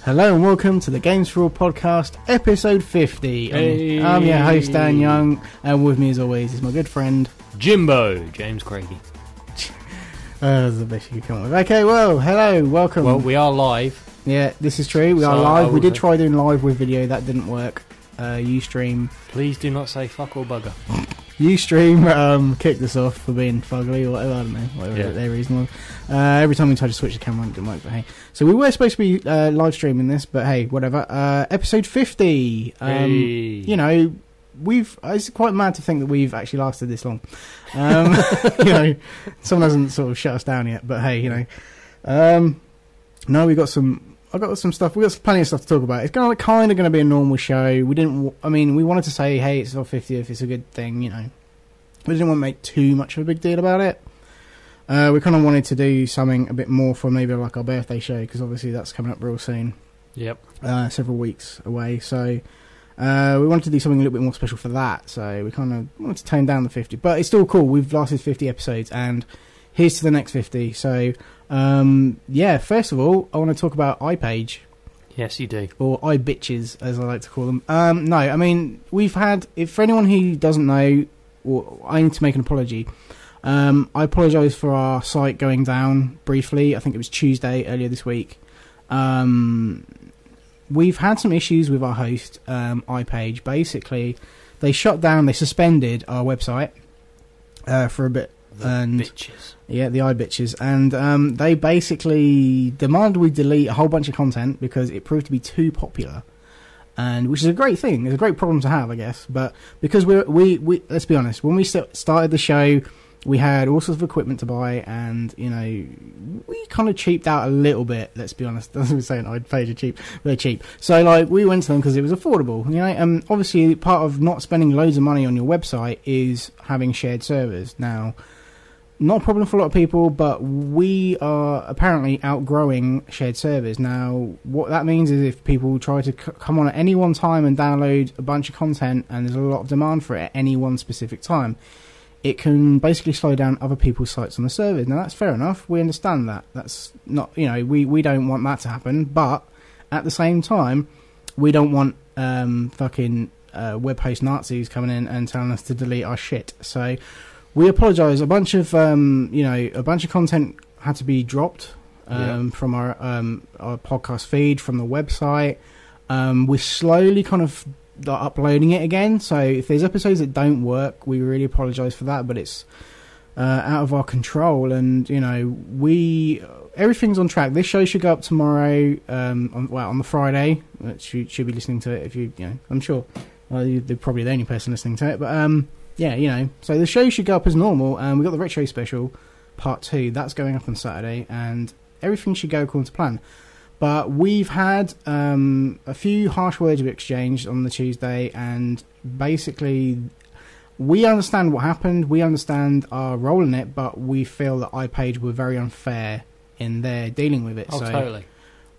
Hello and welcome to the Games4all podcast, episode 50. Hey. I'm your host, Dan Young, and with me as always is my good friend... Jimbo, James Craigie. That's the best you can come up with. Okay, well, hello, welcome. Well, we are live. Yeah, this is true, we are live. We did try doing live with video, that didn't work. Ustream... Please do not say fuck or bugger. Ustream kicked us off for being fugly or whatever, I don't know, whatever their reason was. Every time we tried to switch the camera, it didn't work, but hey. So we were supposed to be live streaming this, but hey, whatever. Episode 50. Hey. You know, it's quite mad to think that we've actually lasted this long. You know, someone hasn't sort of shut us down yet, but hey, you know. No, I got some stuff. We got plenty of stuff to talk about. It's kind of going to be a normal show. We wanted to say, hey, it's our 50th. It's a good thing, you know. We didn't want to make too much of a big deal about it. We kind of wanted to do something a bit more for maybe like our birthday show, because obviously that's coming up real soon. Yep. Several weeks away. So we wanted to do something a little bit more special for that. So we kind of wanted to tone down the 50. But it's still cool. We've lasted 50 episodes, and here's to the next 50. So... first of all, I want to talk about iPage. Yes, you do. Or iBitches, as I like to call them. No, I mean, we've had... For anyone who doesn't know, I need to make an apology. I apologise for our site going down briefly. I think it was Tuesday, earlier this week. We've had some issues with our host, iPage. Basically, they shut down, they suspended our website for a bit. Bitches. Yeah, the iBitches. And they basically demanded we delete a whole bunch of content because it proved to be too popular. And which is a great thing. It's a great problem to have, I guess. But because we let's be honest, when we started the show, we had all sorts of equipment to buy, and, you know, we kind of cheaped out a little bit, let's be honest. That's what we're saying, iPage are cheap. They're cheap. So, like, we went to them because it was affordable, you know. And obviously, part of not spending loads of money on your website is having shared servers. Now... Not a problem for a lot of people, but we are apparently outgrowing shared servers. Now, what that means is if people try to come on at any one time and download a bunch of content, and there's a lot of demand for it at any one specific time, it can basically slow down other people's sites on the servers. Now, that's fair enough. We understand that. That's not, you know, we don't want that to happen. But at the same time, we don't want fucking web host Nazis coming in and telling us to delete our shit. So... We apologise. A bunch of content had to be dropped from our podcast feed, from the website. We're slowly kind of uploading it again. So if there's episodes that don't work, we really apologise for that. But it's out of our control, and you know everything's on track. This show should go up tomorrow. On the Friday. You should be listening to it if you know. I'm sure you're probably the only person listening to it, but. Yeah, you know, so the show should go up as normal, and we've got the Retro Special, Part 2, that's going up on Saturday, and everything should go according to plan. But we've had a few harsh words we've exchanged on the Tuesday, and basically, we understand what happened, we understand our role in it, but we feel that iPage were very unfair in their dealing with it. Oh, so totally.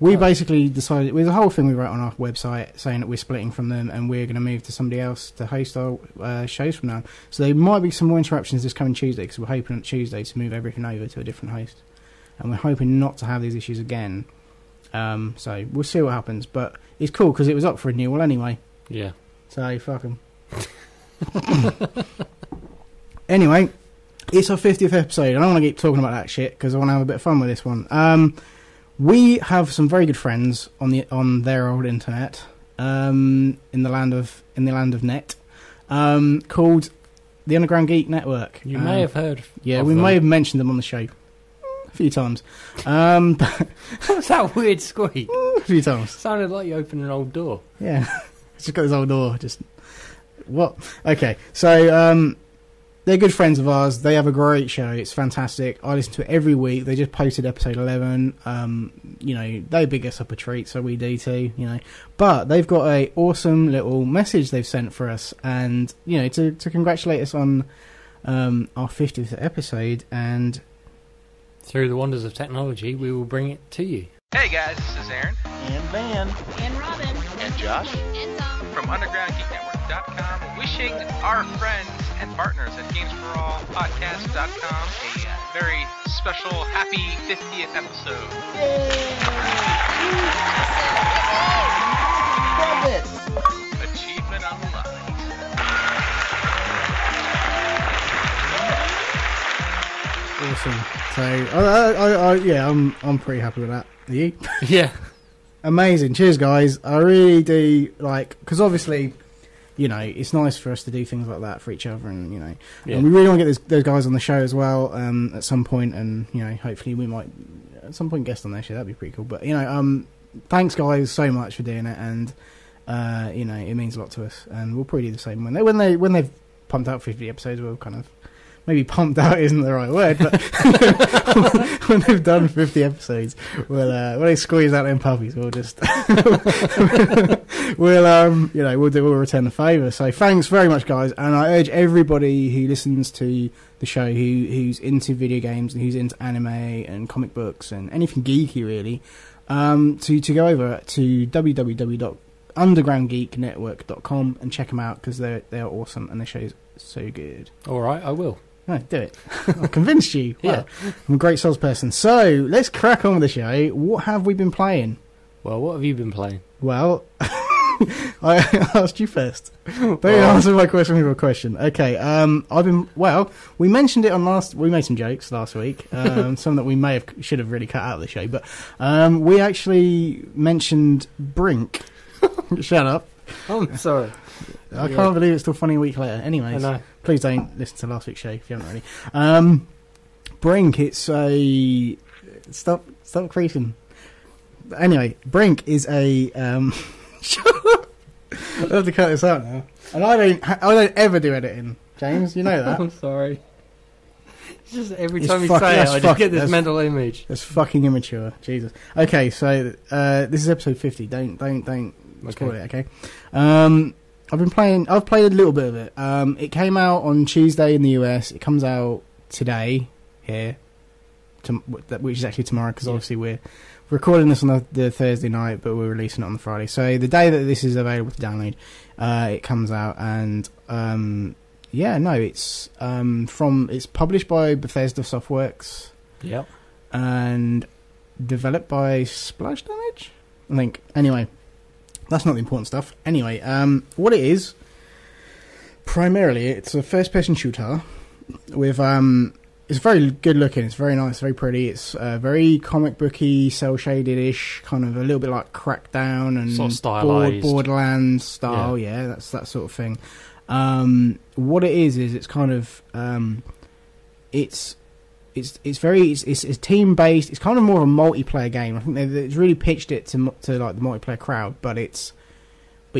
We basically decided, there's a whole thing we wrote on our website saying that we're splitting from them and we're going to move to somebody else to host our shows from now. So there might be some more interruptions this coming Tuesday, because we're hoping on Tuesday to move everything over to a different host. And we're hoping not to have these issues again. So we'll see what happens. But it's cool because it was up for renewal anyway. Yeah. So fuck them. Anyway, it's our 50th episode. I don't want to keep talking about that shit because I want to have a bit of fun with this one. We have some very good friends on their old internet, in the land of net, called the Underground Geek Network. You may have heard. Yeah, we may have mentioned them on the show a few times. What's that weird squeak? A few times. Sounded like you opened an old door. Yeah, it's just got this old door. Just what? Okay, so they're good friends of ours. They have a great show. It's fantastic. I listen to it every week. They just posted episode 11. You know, they big us up a treat, so we do too, you know. But they've got a awesome little message they've sent for us, and, you know, to congratulate us on our 50th episode, and... Through the wonders of technology, we will bring it to you. Hey guys, this is Aaron. And Van. And Robin. And Josh. And Tom. From UndergroundGeekNetwork.com, wishing our friends and partners at Games4all gamesforallpodcast.com, a very special happy 50th episode. Achievement unlocked. Awesome. So, yeah, I'm pretty happy with that. Are you? Yeah. Amazing. Cheers, guys. I really do because obviously, it's nice for us to do things like that for each other, and and we really want to get those guys on the show as well at some point, and hopefully we might at some point guest on their show. That'd be pretty cool. But thanks guys so much for doing it, and it means a lot to us, and we'll probably do the same when they've pumped out 50 episodes. We'll kind of. Maybe pumped out isn't the right word, but when they've done 50 episodes, when they squeeze out them puppies, we'll just we'll return the favour. So thanks very much, guys, and I urge everybody who listens to the show, who's into video games and who's into anime and comic books and anything geeky really, to go over to www.undergroundgeeknetwork.com and check them out because they are awesome and the show's so good. All right, I will. No, do it. I've convinced you. Yeah. Well, I'm a great salesperson. So, let's crack on with the show. What have we been playing? Well, what have you been playing? Well, I asked you first. Don't answer my question with a question. Okay, we mentioned it we made some jokes last week, some that we should have really cut out of the show, but we actually mentioned Brink. Shut up. Oh, sorry. I can't believe it's still funny a week later. Anyways, please don't listen to last week's show if you haven't already. Brink, it's a... Stop creasing. Anyway, Brink is a... Shut up! I have to cut this out now. And I don't ever do editing, James. You know that. I'm sorry. It's just every time you say it, I just get this mental image. That's fucking immature. Jesus. Okay, so this is episode 50. Don't spoil it, okay? I've played a little bit of it. It came out on Tuesday in the US. It comes out today here, which is actually tomorrow, because obviously we're recording this on the Thursday night, but we're releasing it on the Friday. So the day that this is available to download, it comes out, and it's published by Bethesda Softworks. Yep. And developed by Splash Damage, I think. Anyway. That's not the important stuff. Anyway, what it is, primarily, it's a first-person shooter with, it's very good looking, it's very nice, very pretty, it's very comic booky, cel-shaded-ish, kind of a little bit like Crackdown and sort of stylized. Borderlands style, yeah, that's that sort of thing. What it is it's kind of, it's team based. It's kind of more of a multiplayer game. I think it's really pitched it to like the multiplayer crowd, but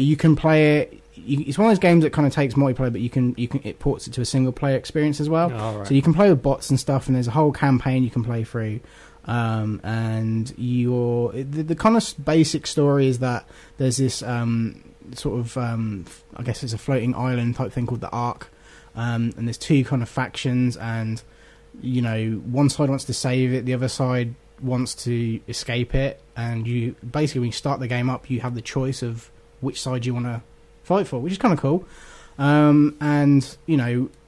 you can play it. It's one of those games that kind of takes multiplayer, but it ports it to a single player experience as well. Oh, right. So you can play with bots and stuff, and there's a whole campaign you can play through. And the kind of basic story is that there's this sort of I guess it's a floating island type thing called the Ark, and there's two kind of factions and. One side wants to save it, the other side wants to escape it, and you basically, when you start the game up, you have the choice of which side you want to fight for, which is kind of cool. And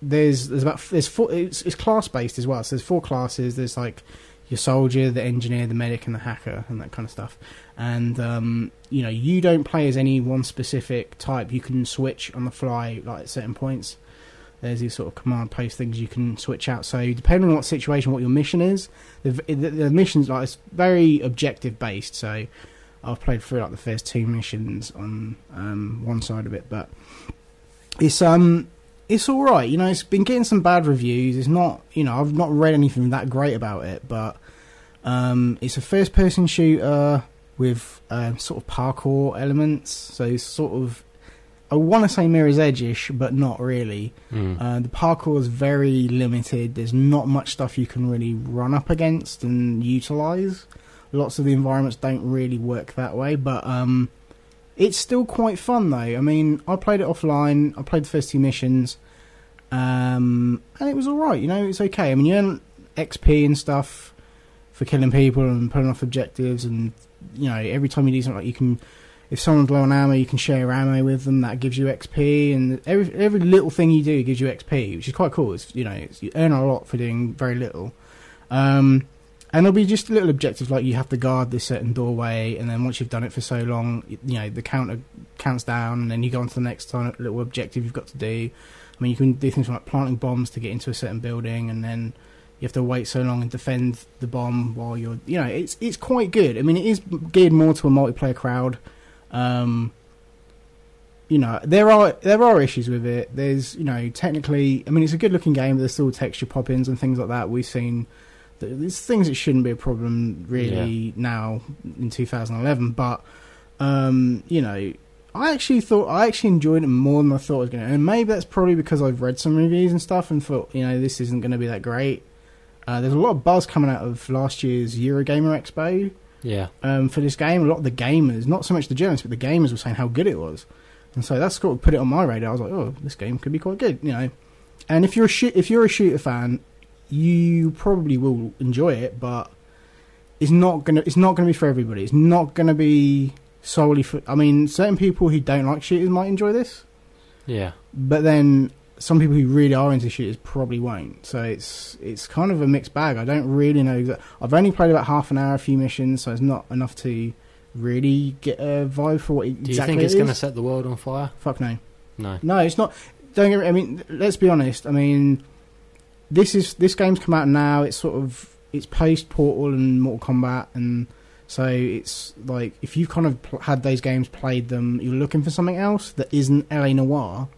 there's four. It's class based as well. So there's 4 classes. There's like your soldier, the engineer, the medic, and the hacker, and that kind of stuff. And you don't play as any one specific type. You can switch on the fly, like at certain points. There's these sort of command post things you can switch out. So depending on what situation, what your mission is, the mission's like it's very objective based. So I've played through like the first 2 missions on one side of it, but it's all right. It's been getting some bad reviews. It's not, I've not read anything that great about it, but it's a first person shooter with sort of parkour elements. So it's sort of. I want to say Mirror's Edge-ish, but not really. The parkour is very limited. There's not much stuff you can really run up against and utilise. Lots of the environments don't really work that way, but it's still quite fun, though. I mean, I played it offline. I played the first 2 missions, and it was alright. It's okay. I mean, you earn XP and stuff for killing people and pulling off objectives, and, every time you do something, like you can... if someone's low on ammo, you can share ammo with them. That gives you XP, and every little thing you do gives you XP, which is quite cool. It's, you earn a lot for doing very little. And there'll be just little objectives like you have to guard this certain doorway, and then once you've done it for so long, the counter counts down, and then you go on to the next little objective you've got to do. I mean, you can do things like planting bombs to get into a certain building, and then you have to wait so long and defend the bomb while you're... it's quite good. I mean, it is geared more to a multiplayer crowd. There are issues with it. There's, technically... I mean, it's a good-looking game, but there's still texture pop-ins and things like that. We've seen... There's things that shouldn't be a problem, really, now in 2011. But, I actually enjoyed it more than I thought I was going to. And maybe that's probably because I've read some reviews and stuff and thought, this isn't going to be that great. There's a lot of buzz coming out of last year's Eurogamer Expo. Yeah. For this game, a lot of the gamers, not so much the journalists, but the gamers were saying how good it was, and so that's sort of put it on my radar. I was like, oh, this game could be quite good, And if you're a shooter fan, you probably will enjoy it, but it's not gonna be for everybody. It's not gonna be solely for. I mean, certain people who don't like shooters might enjoy this. Yeah. But then some people who really are into shooters probably won't. So it's kind of a mixed bag. I don't really know. I've only played about half an hour, a few missions, so it's not enough to really get a vibe for what exactly it is. Do you think it's going to set the world on fire? Fuck no. No, it's not. Don't get me. I mean, let's be honest. I mean, this game's come out now. It's it's post Portal and Mortal Kombat, and so it's like if you've kind of had those games, played them, you're looking for something else that isn't LA Noire,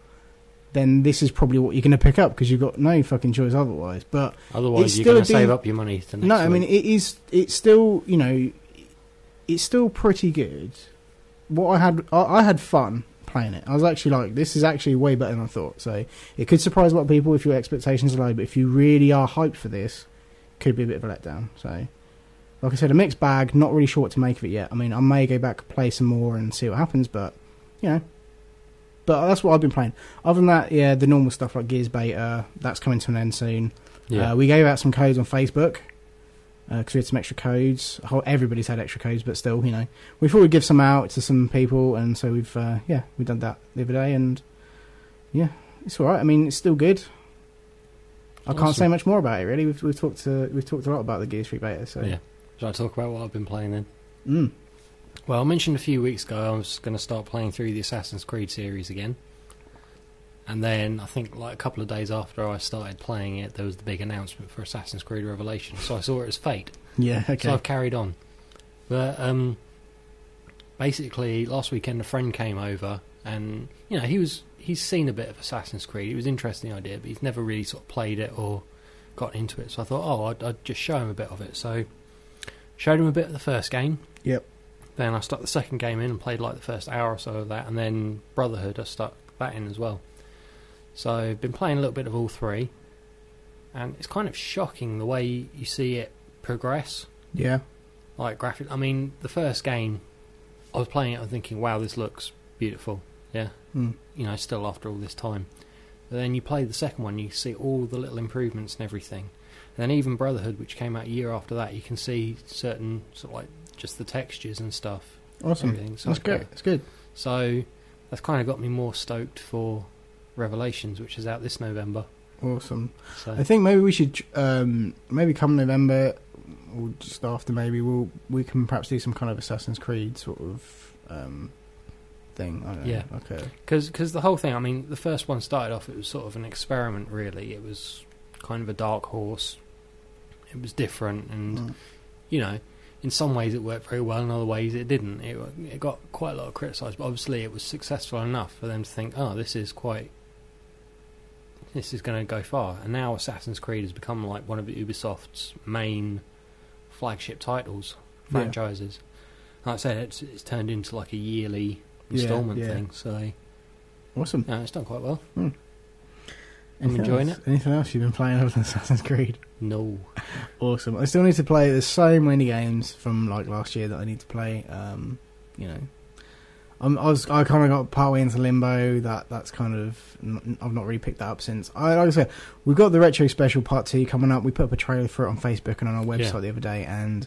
then this is probably what you're going to pick up because you've got no fucking choice otherwise. But otherwise, you're going to save up your money to next week. I mean, it's still, it's still pretty good. What I had fun playing it. I was actually like, this is actually way better than I thought. So it could surprise a lot of people if your expectations are low, but if you really are hyped for this, it could be a bit of a letdown. So, like I said, a mixed bag. Not really sure what to make of it yet. I mean, I may go back, play some more, and see what happens. But But that's what I've been playing. Other than that, yeah, the normal stuff like Gears Beta, that's coming to an end soon. Yeah. We gave out some codes on Facebook because we had some extra codes. Everybody's had extra codes, but still, we thought we'd give some out to some people, and so we've done that the other day, and yeah, it's all right. I mean, it's still good. I can't say much more about it really. We've talked a lot about the Gears 3 Beta. So yeah, shall I talk about what I've been playing then? Well, I mentioned a few weeks ago I was going to start playing through the Assassin's Creed series again. And then, I think like a couple of days after I started playing it, there was the big announcement for Assassin's Creed Revelation. So I saw it as fate. Yeah, okay. So I've carried on. But basically, last weekend a friend came over and, he's seen a bit of Assassin's Creed. It was an interesting idea, but he's never really sort of played it or got into it. So I thought, I'd just show him a bit of it. So showed him a bit of the first game. Yep. Then I stuck the second game in and played like the first hour or so of that, and then Brotherhood I stuck that in as well. So I've been playing a little bit of all three, and it's kind of shocking the way you see it progress. Yeah. Like graphic. I mean, the first game, I was playing it and thinking, wow, this looks beautiful. Yeah. Still after all this time. But then you play the second one, you see all the little improvements and everything. And then even Brotherhood, which came out a year after that, you can see certain sort of like just the textures and stuff. Awesome. So that's good. That's good. So that's kind of got me more stoked for Revelations, which is out this November. Awesome. So I think maybe we should maybe come November or just after, maybe we can perhaps do some kind of Assassin's Creed sort of thing. I don't know. Yeah. Okay. Because the whole thing, I mean, the first one started off, it was sort of an experiment. Really, it was kind of a dark horse. It was different, and in some ways it worked very well, in other ways it didn't. It got quite a lot of criticised, but obviously it was successful enough for them to think, this is going to go far. And now Assassin's Creed has become like one of Ubisoft's main flagship titles, franchises. Yeah. Like I said, it's turned into like a yearly instalment thing. So awesome. Yeah, it's done quite well. I'm enjoying it. Anything else you've been playing other than Assassin's Creed? No. Awesome. I still need to play. There's so many games from like last year that I need to play. I kind of got partway into Limbo. That's kind of I've not really picked that up since. Like I said, we've got the Retro Special Part 2 coming up. We put up a trailer for it on Facebook and on our website the other day, and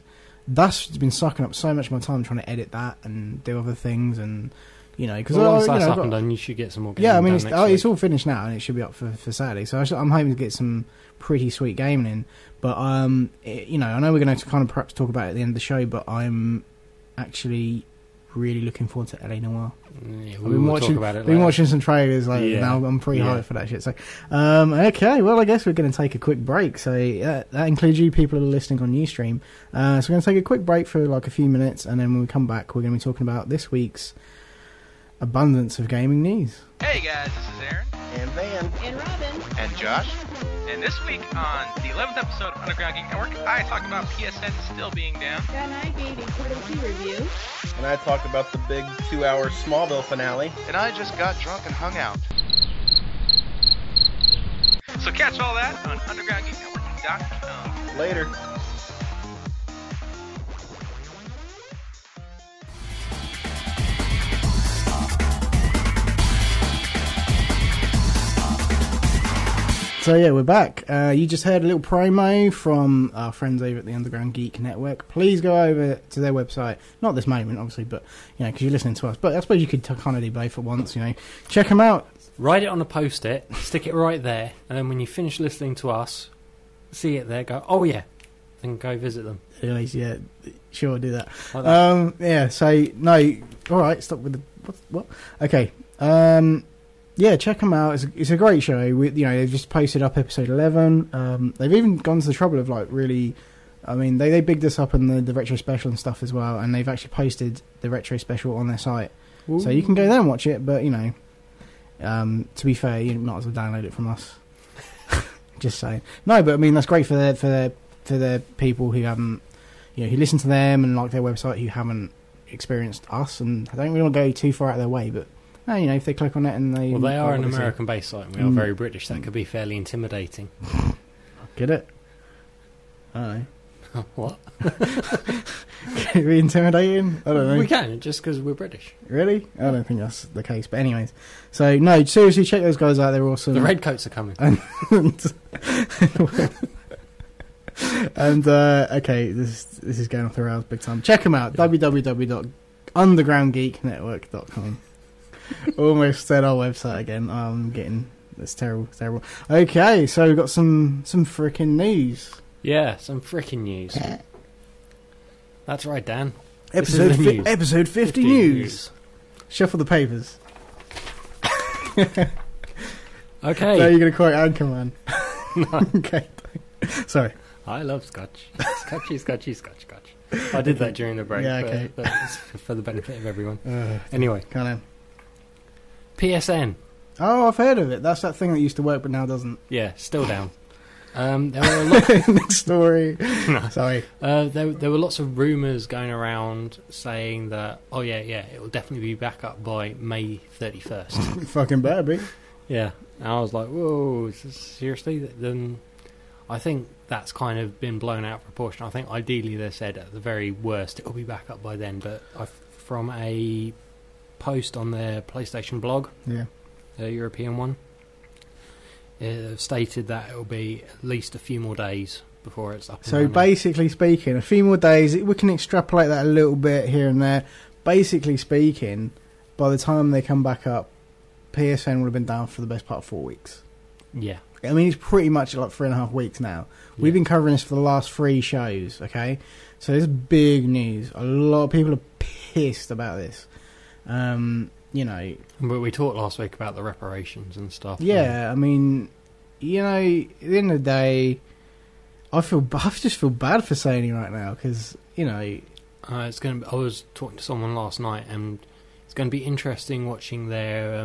that's been sucking up so much of my time trying to edit that and do other things, and because once that's up and done, you should get some more. Yeah, I mean, done it's all finished now, and it should be up for Saturday. So I'm hoping to get some pretty sweet gaming in. But I know we're going to kind of perhaps talk about it at the end of the show, but I'm actually really looking forward to LA Noire. Yeah, I've been watching some trailers lately. Now I'm pretty hyped for that shit. So, okay, I guess we're going to take a quick break. So that includes you people who are listening on Ustream. So we're going to take a quick break for like a few minutes, and then when we come back, we're going to be talking about this week's abundance of gaming news. Hey guys, this is Aaron. And Van. And Robin. And Josh. And this week on the 11th episode of Underground Geek Network, I talk about PSN still being down. And I gave a Portal 2 review. And I talked about the big 2-hour Smallville finale. And I just got drunk and hung out. So catch all that on UndergroundGeekNetwork.com. Later. So yeah, we're back. You just heard a little promo from our friends over at the Underground Geek Network. Please go over to their website. Not this moment, obviously, but because you're listening to us. But I suppose you could kind of do both at once. Check them out. Write it on a post-it, stick it right there, and then when you finish listening to us, see it there, go, oh yeah, and go visit them. At least, yeah, sure, do that. Like that. Yeah. So no, all right, stop with the what? Okay. Yeah, check them out. It's a great show. They've just posted up episode 11. They've even gone to the trouble of really, I mean, they bigged us up in the retro special and stuff as well, and they've actually posted the retro special on their site, so you can go there and watch it. But to be fair, you might as well download it from us. Just saying. No, but I mean that's great for the people who haven't, who listen to them and like their website, who haven't experienced us, and I don't really want to go too far out of their way, but. If they click on it and they... Well, they are an American-based site, and we are very British. That could be fairly intimidating. Get it? I don't know. What? Can it be intimidating? I don't know. We can, just because we're British. Really? I don't think that's the case. But anyways. So, no, seriously, check those guys out. They're awesome. The redcoats are coming. Okay, this is going off the rails big time. Check them out. www.undergroundgeeknetwork.com. Almost said our website again. I'm getting... That's terrible. It's terrible. Okay, so we've got some freaking news. Yeah, some freaking news. That's right, Dan. Episode 50 news. Shuffle the papers. Okay. So you're going to quote Anchorman? No. Okay. Sorry. I love scotch. Scotchy. I did that during the break. Yeah, okay. But it's for the benefit of everyone. Anyway. Kind of. PSN. Oh, I've heard of it. That's that thing that used to work but now doesn't. Yeah, still down. There were a lot. Next story. No. Sorry. There were lots of rumours going around saying that, it will definitely be back up by May 31st. Fucking better be. Yeah. And I was like, whoa, seriously? Then I think that's kind of been blown out of proportion. I think ideally they said at the very worst it will be back up by then, but from a post on their PlayStation blog, the European one, it stated that it will be at least a few more days before it's up and running. Basically speaking, a few more days, we can extrapolate that a little bit here and there. Basically speaking, by the time they come back up, PSN would have been down for the best part of 4 weeks. Yeah. I mean, it's pretty much like 3.5 weeks now. We've been covering this for the last 3 shows, okay? So this is big news. A lot of people are pissed about this. But we talked last week about the reparations and stuff. Yeah, I mean, at the end of the day, I just feel bad for Sony right now because it's going to. I was talking to someone last night, and it's going to be interesting watching their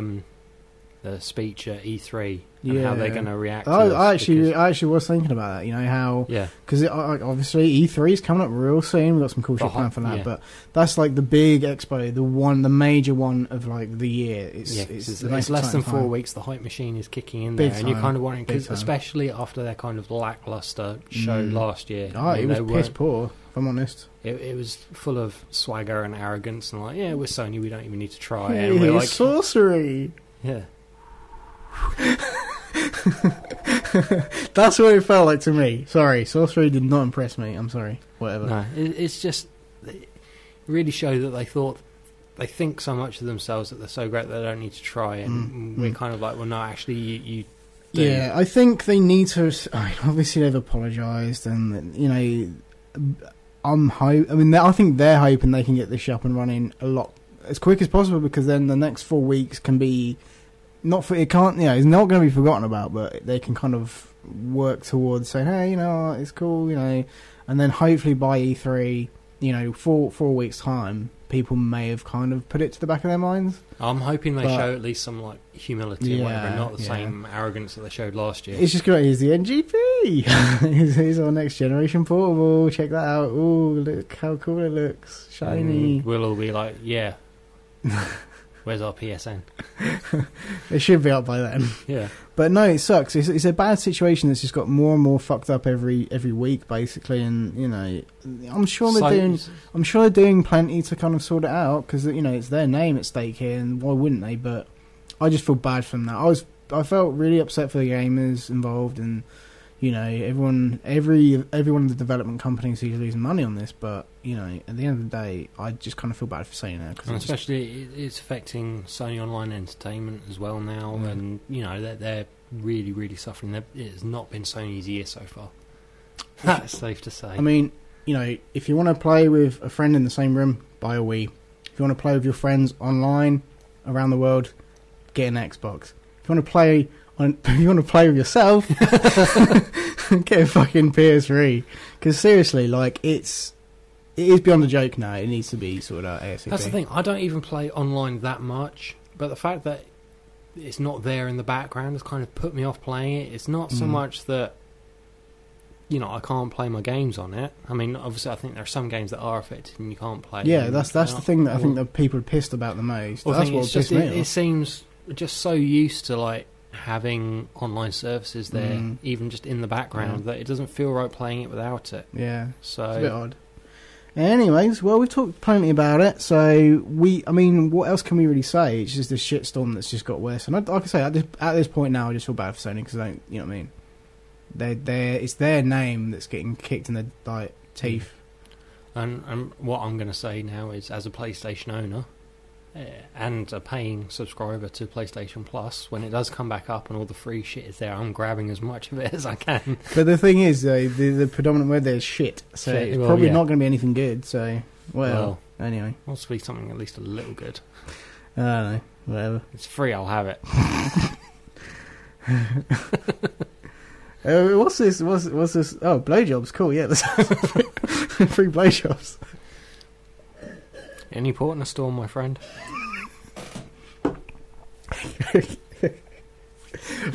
speech at E3 and how they're going to react. I actually was thinking about that. How because obviously E3 is coming up real soon. We've got some cool shit planned for that, but that's like the big expo, the major one of like the year. It's less than 4 weeks. The hype machine is kicking in there, and you're kind of wondering because especially after their kind of lackluster show last year. It was piss poor. If I'm honest, it was full of swagger and arrogance, and like, we're Sony, we don't even need to try. And we're we're like sorcery. Yeah. That's what it felt like to me. Sorry, Sorcery did not impress me. I'm sorry. Whatever. No, it's just it really shows that they think so much of themselves that they're so great that they don't need to try, and we're kind of like, well, no, actually, you do. Yeah, I think they need to. I mean, obviously, they've apologised, and you know, I think they're hoping they can get this up and running a lot as quick as possible, because then the next 4 weeks can be it's not going to be forgotten about, but they can kind of work towards saying, hey, you know, it's cool, you know, and then hopefully by E3, you know, 4 weeks time, people may have kind of put it to the back of their minds. I'm hoping they show at least some like humility or whatever, not the same arrogance that they showed last year. It's just great. Here's the NGP. Here's our next generation portable. Check that out. Oh, look how cool it looks. Shiny. And we'll all be like, yeah. Where's our PSN? It should be up by then. Yeah. But no, it sucks. It's a bad situation that's just got more and more fucked up every week, basically. And you know, I'm sure they're doing plenty to kind of sort it out, because you know it's their name at stake here, and why wouldn't they? But I just feel bad for them now. I felt really upset for the gamers involved, and you know, everyone of the development companies who's losing money on this. But you know, at the end of the day, I just kind of feel bad for saying that, and especially it's affecting Sony Online Entertainment as well now, and you know they're really, really suffering. It has not been Sony's year so far. That's safe to say. I mean, you know, if you want to play with a friend in the same room, buy a Wii. If you want to play with your friends online around the world, get an Xbox. If you want to play with yourself, get a fucking PS3. Because seriously, like, it is beyond a joke now. It needs to be sorted out ASAP. That's the thing. I don't even play online that much, but the fact that it's not there in the background has kind of put me off playing it. It's not so much that, you know, I can't play my games on it. I mean, obviously, I think there are some games that are affected and you can't play. Yeah, that's the thing that I think that people are pissed about the most. Well, that's what pissed me off. It seems just so used to, like, having online services there, even just in the background, that it doesn't feel right playing it without it. Yeah, so it's a bit odd. Anyways, well, we've talked plenty about it, so what else can we really say? It's just a shitstorm that's just got worse. And like I say, at this point now, I just feel bad for Sony, because I don't, you know what I mean? It's their name that's getting kicked in the teeth. And what I'm going to say now is, as a PlayStation owner, and a paying subscriber to PlayStation Plus, when it does come back up and all the free shit is there, I'm grabbing as much of it as I can. But the thing is, the predominant word there is shit, so it's probably not going to be anything good. So, well, anyway, must be something at least a little good. I don't know, whatever. It's free, I'll have it. What's this? What's this? Oh, blowjobs, cool. Yeah, free blowjobs. Any port in a storm, my friend.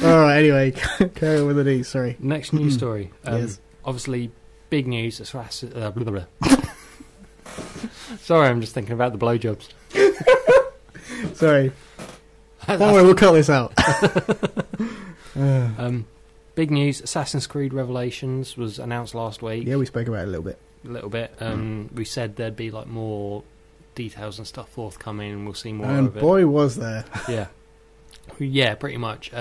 Alright, anyway, carry on with the news, sorry. Next news story. Yes. Obviously, big news. Blah, blah, blah. Sorry, I'm just thinking about the blowjobs. Sorry. Don't worry, we'll cut this out. Big news, Assassin's Creed Revelations was announced last week. Yeah, we spoke about it a little bit. We said there'd be like more details and stuff forthcoming, and we'll see more and of it. Boy, was there. Yeah, pretty much.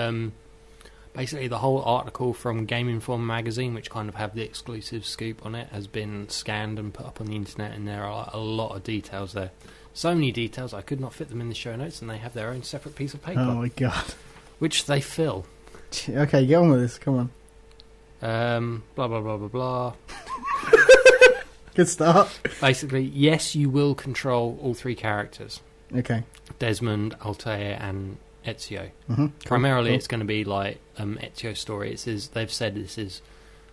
Basically, the whole article from Game4all magazine, which kind of have the exclusive scoop on it, has been scanned and put up on the internet, and there are a lot of details there. So many details, I could not fit them in the show notes, and they have their own separate piece of paper. Oh my god. Which they fill. Okay, get on with this, come on. Blah, blah, blah, blah, blah. Good start. Basically, yes, you will control all three characters. Okay. Desmond, Altair, and Ezio. Mm-hmm. Primarily, it's going to be like Ezio's story. They've said this is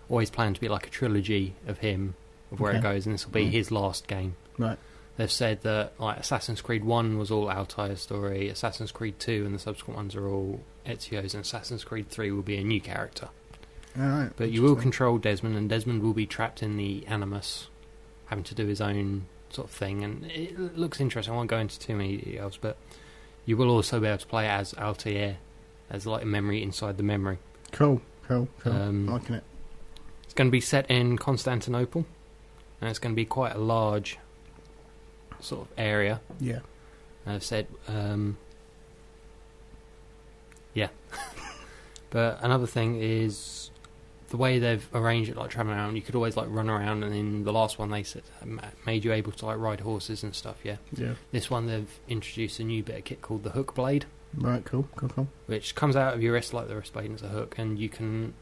always planned to be like a trilogy of him, of where it goes, and this will be his last game. Right. They've said that like Assassin's Creed 1 was all Altair's story, Assassin's Creed 2 and the subsequent ones are all Ezio's, and Assassin's Creed 3 will be a new character. Alright. But you will control Desmond, and Desmond will be trapped in the Animus, having to do his own sort of thing, and it looks interesting. I won't go into too many details, but you will also be able to play as Altair, as like a memory inside the memory. Cool. I'm liking it. It's going to be set in Constantinople, and it's going to be quite a large sort of area. Yeah. But another thing is the way they've arranged it, like traveling around. You could always like run around, and in the last one they said made you able to like ride horses and stuff. Yeah. This one they've introduced a new bit of kit called the hook blade. Right. Cool. Which comes out of your wrist like the wrist blade, and it's a hook, and you can,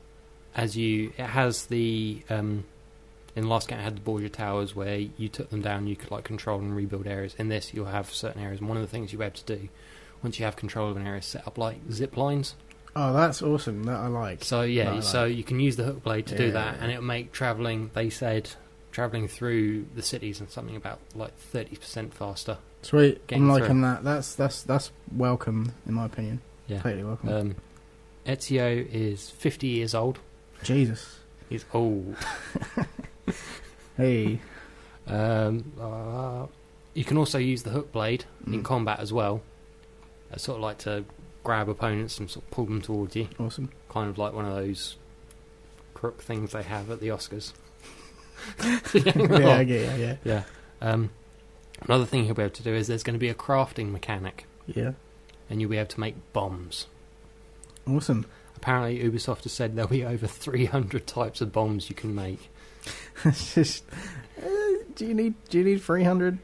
it has the in the last game it had the Borgia Towers where you took them down, you could like control and rebuild areas. In this you'll have certain areas, and one of the things you'll be able to do once you have control of an area is set up like zip lines. Oh, that's awesome. That I like. So yeah, so you can use the hook blade to do that, and it'll make travelling, they said, travelling through the cities and something about like 30% faster. Sweet. I'm liking that. That's welcome in my opinion. Yeah. Totally welcome. Ezio is 50 years old. Jesus. He's old. Hey. You can also use the hook blade in combat as well. Sort of like to grab opponents and sort of pull them towards you. Awesome. Kind of like one of those crook things they have at the Oscars. Yeah. Another thing you'll be able to do is there's going to be a crafting mechanic. Yeah. And you'll be able to make bombs. Awesome. Apparently Ubisoft has said there'll be over 300 types of bombs you can make. It's just... do you need 300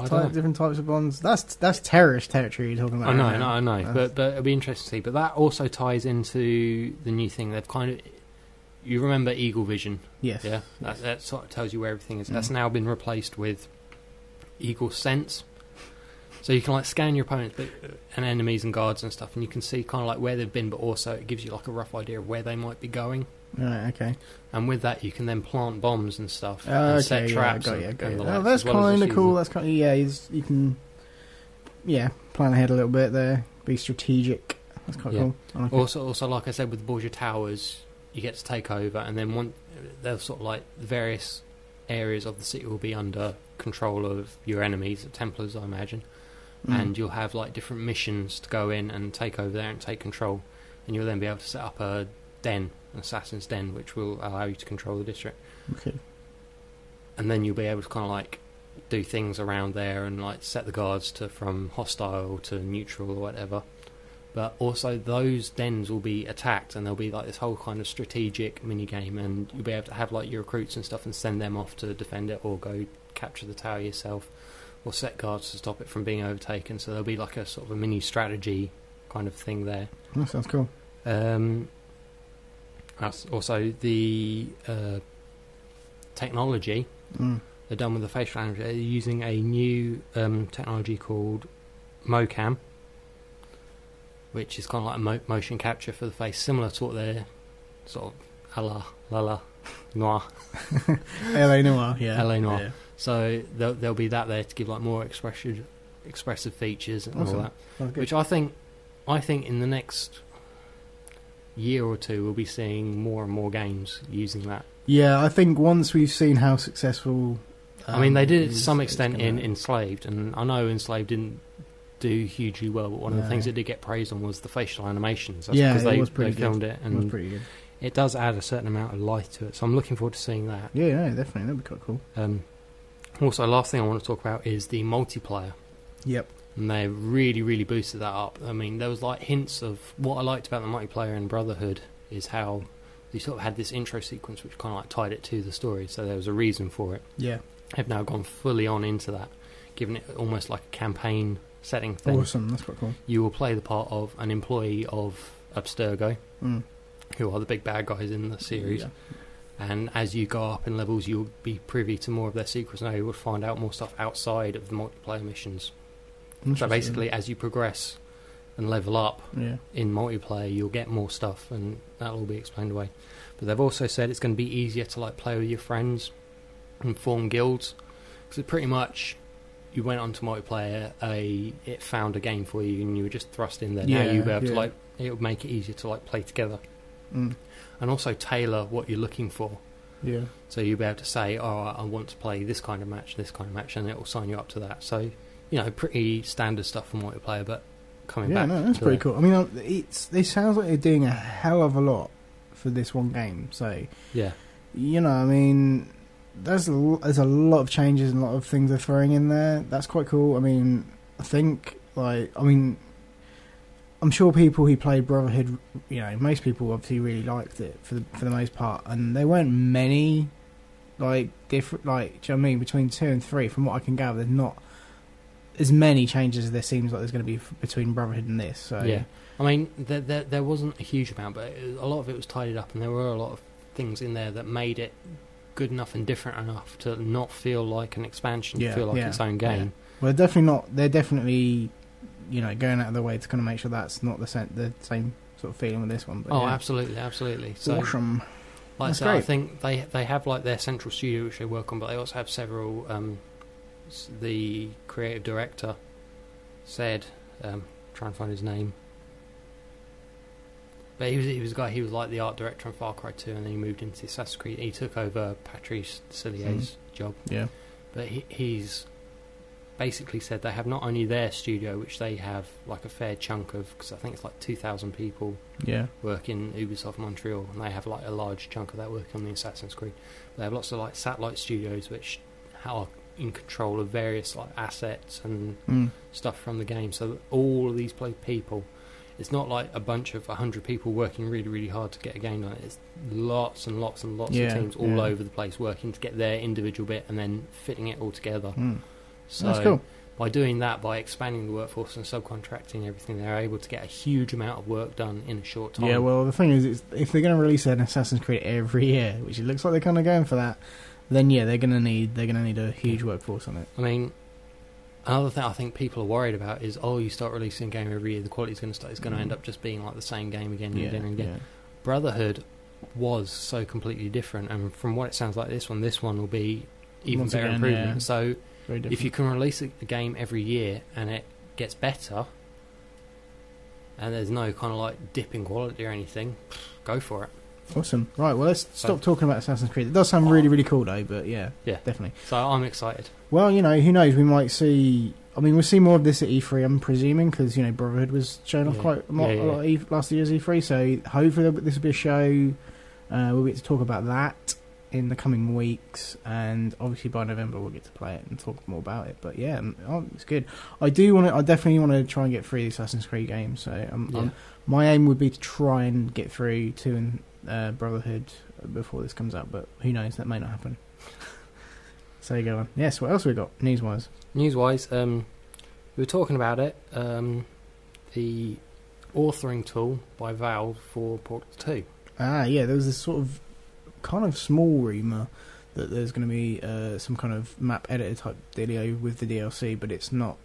different types of bombs? That's terrorist territory you're talking about. I know. But it'll be interesting to see. But that also ties into the new thing. They've kind of... You remember Eagle Vision? Yes. Yeah? Yes. That sort of tells you where everything is. That's now been replaced with Eagle Sense. So you can like scan your opponents and enemies and guards and stuff, and you can see kind of like where they've been, but also it gives you like a rough idea of where they might be going. Right, okay. And with that, you can then plant bombs and stuff, and set traps. Got you. And Oh, that's kind of cool. That's kind of you can plan ahead a little bit there. Be strategic. That's quite cool. Like also, like I said, with the Borgia Towers, you get to take over, and then they're sort of like the various areas of the city will be under control of your enemies, the Templars, I imagine. And you'll have like different missions to go in and take over there and take control, and you'll then be able to set up a den, an assassin's den, which will allow you to control the district. Okay. And then you'll be able to kind of like do things around there and like set the guards to from hostile to neutral or whatever. But also those dens will be attacked, and there'll be like this whole kind of strategic mini game, and you'll be able to have like your recruits and stuff and send them off to defend it or go capture the tower yourself, or set guards to stop it from being overtaken. So there'll be like a sort of a mini strategy kind of thing there. That sounds cool. Also the technology they're done with the facial animation. They're using a new technology called mocam, which is kind of like motion capture for the face, similar to what they're sort of LA Noir. LA Noir, yeah. LA Noir. Yeah. So there'll be that there to give like more expressive features and all that. Which I think in the next year or two we'll be seeing more and more games using that. Yeah, I think once we've seen how successful... I mean, they did it to some extent in Enslaved, and I know Enslaved didn't do hugely well, but one of the things that did get praised on was the facial animations. That's because they filmed it, and it was pretty good. It does add a certain amount of life to it, so I'm looking forward to seeing that. Yeah, definitely. That'd be quite cool. Also, last thing I want to talk about is the multiplayer. Yep. And they really, really boosted that up. I mean, there was like hints of what I liked about the multiplayer in Brotherhood is how they sort of had this intro sequence which kind of like tied it to the story, so there was a reason for it. Yeah. They've now gone fully on into that, giving it almost like a campaign setting thing. Awesome, that's quite cool. You will play the part of an employee of Abstergo, who are the big bad guys in the series. Yeah. And as you go up in levels, you'll be privy to more of their secrets, and you will find out more stuff outside of the multiplayer missions. So basically, as you progress and level up in multiplayer, you'll get more stuff, and that'll all be explained away. But they've also said it's going to be easier to like play with your friends and form guilds, because pretty much you went onto multiplayer, it found a game for you, and you were just thrust in there. Now you'll be able to like, it would make it easier to like play together, and also tailor what you're looking for. Yeah. So you'll be able to say, "Oh, I want to play this kind of match, and it will sign you up to that." So, you know, pretty standard stuff for multiplayer, but coming back. Yeah, no, that's pretty cool. I mean, it sounds like they're doing a hell of a lot for this one game. So, yeah, you know, I mean, there's a lot of changes and a lot of things they're throwing in there. That's quite cool. I mean, I think, like, I'm sure people who played Brotherhood, most people obviously really liked it for the most part, and there weren't many different, do you know what I mean, between 2 and 3. From what I can gather, there's not as many changes as there seems like there's going to be between Brotherhood and this. So yeah, I mean, there wasn't a huge amount, but a lot of it was tidied up, and there were a lot of things in there that made it good enough and different enough to not feel like an expansion, to feel like its own game. Yeah. Well, they're definitely going out of their way to kind of make sure that's not the same sort of feeling with this one. But absolutely. So, awesome. Like I said, I think they have like their central studio which they work on, but they also have several. The creative director said, try and find his name. But he was a guy. He was like the art director on Far Cry 2, and then he moved into Assassin's Creed. He took over Patrice Desilier's job. Yeah, but he's basically said they have not only their studio, which they have like a fair chunk of, because I think it's like 2,000 people work in Ubisoft Montreal, and they have like a large chunk of that work on the Assassin's Creed. They have lots of like satellite studios which are in control of various like assets and stuff from the game. So all of these people, it's not like a bunch of 100 people working really, really hard to get a game done. It's lots and lots and lots of teams all over the place working to get their individual bit and then fitting it all together. So that's cool. By doing that, by expanding the workforce and subcontracting everything, they're able to get a huge amount of work done in a short time. Yeah, well, the thing is, if they're going to release an Assassin's Creed every year, which it looks like they're kind of going for that, then they're going to need a huge workforce on it. I mean, another thing I think people are worried about is, you start releasing a game every year, the quality's going to end up just being like the same game again and again and again. Yeah. Brotherhood was so completely different, and from what it sounds like, this one will be even better improvement. Yeah. So if you can release a game every year and it gets better, and there's no kind of like dip in quality or anything, go for it. Awesome. Right, well, let's stop talking about Assassin's Creed. It does sound really, really cool, though, but yeah, definitely. So I'm excited. Well, who knows? We might see... I mean, we'll see more of this at E3, I'm presuming, because, Brotherhood was shown off quite a lot last year's E3, so hopefully this will be a show. We'll get to talk about that in the coming weeks, and obviously by November we'll get to play it and talk more about it. But yeah, it's good. I definitely want to try and get through the Assassin's Creed games, so my aim would be to try and get through 2 and Brotherhood before this comes out, but who knows, that may not happen. So you go on. Yes, what else we got news-wise? We were talking about it, the authoring tool by Valve for Portal 2. Yeah, there was this sort of kind of small rumour that there's going to be some kind of map editor type dealio with the DLC, but it's not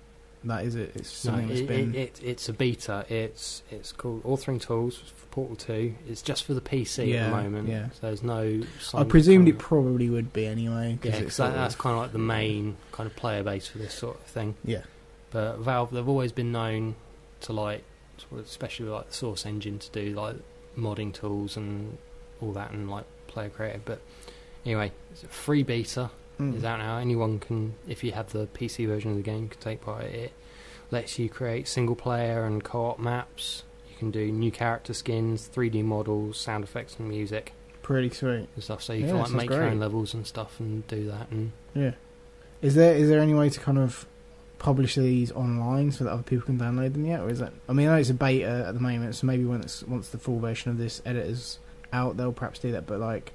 that, is it? It's something that's been... It's a beta. It's called Authoring Tools for Portal 2. It's just for the PC at the moment. Yeah. So there's no... I presumed it probably would be anyway. Yeah, because that's kind of like the main kind of player base for this sort of thing. Yeah. But Valve, they've always been known to like, especially like the Source engine, to do like modding tools and all that, and like player creative. But anyway, it's a free beta. Is out now. Anyone can, if you have the PC version of the game, can take part in it. It lets you create single player and co-op maps. You can do new character skins, 3D models, sound effects and music. Pretty sweet and stuff. So you can like make your own levels and stuff and do that. And is there any way to kind of publish these online so that other people can download them yet, or is that? I mean, I know it's a beta at the moment, so maybe once the full version of this editor's out, they'll perhaps do that. But like,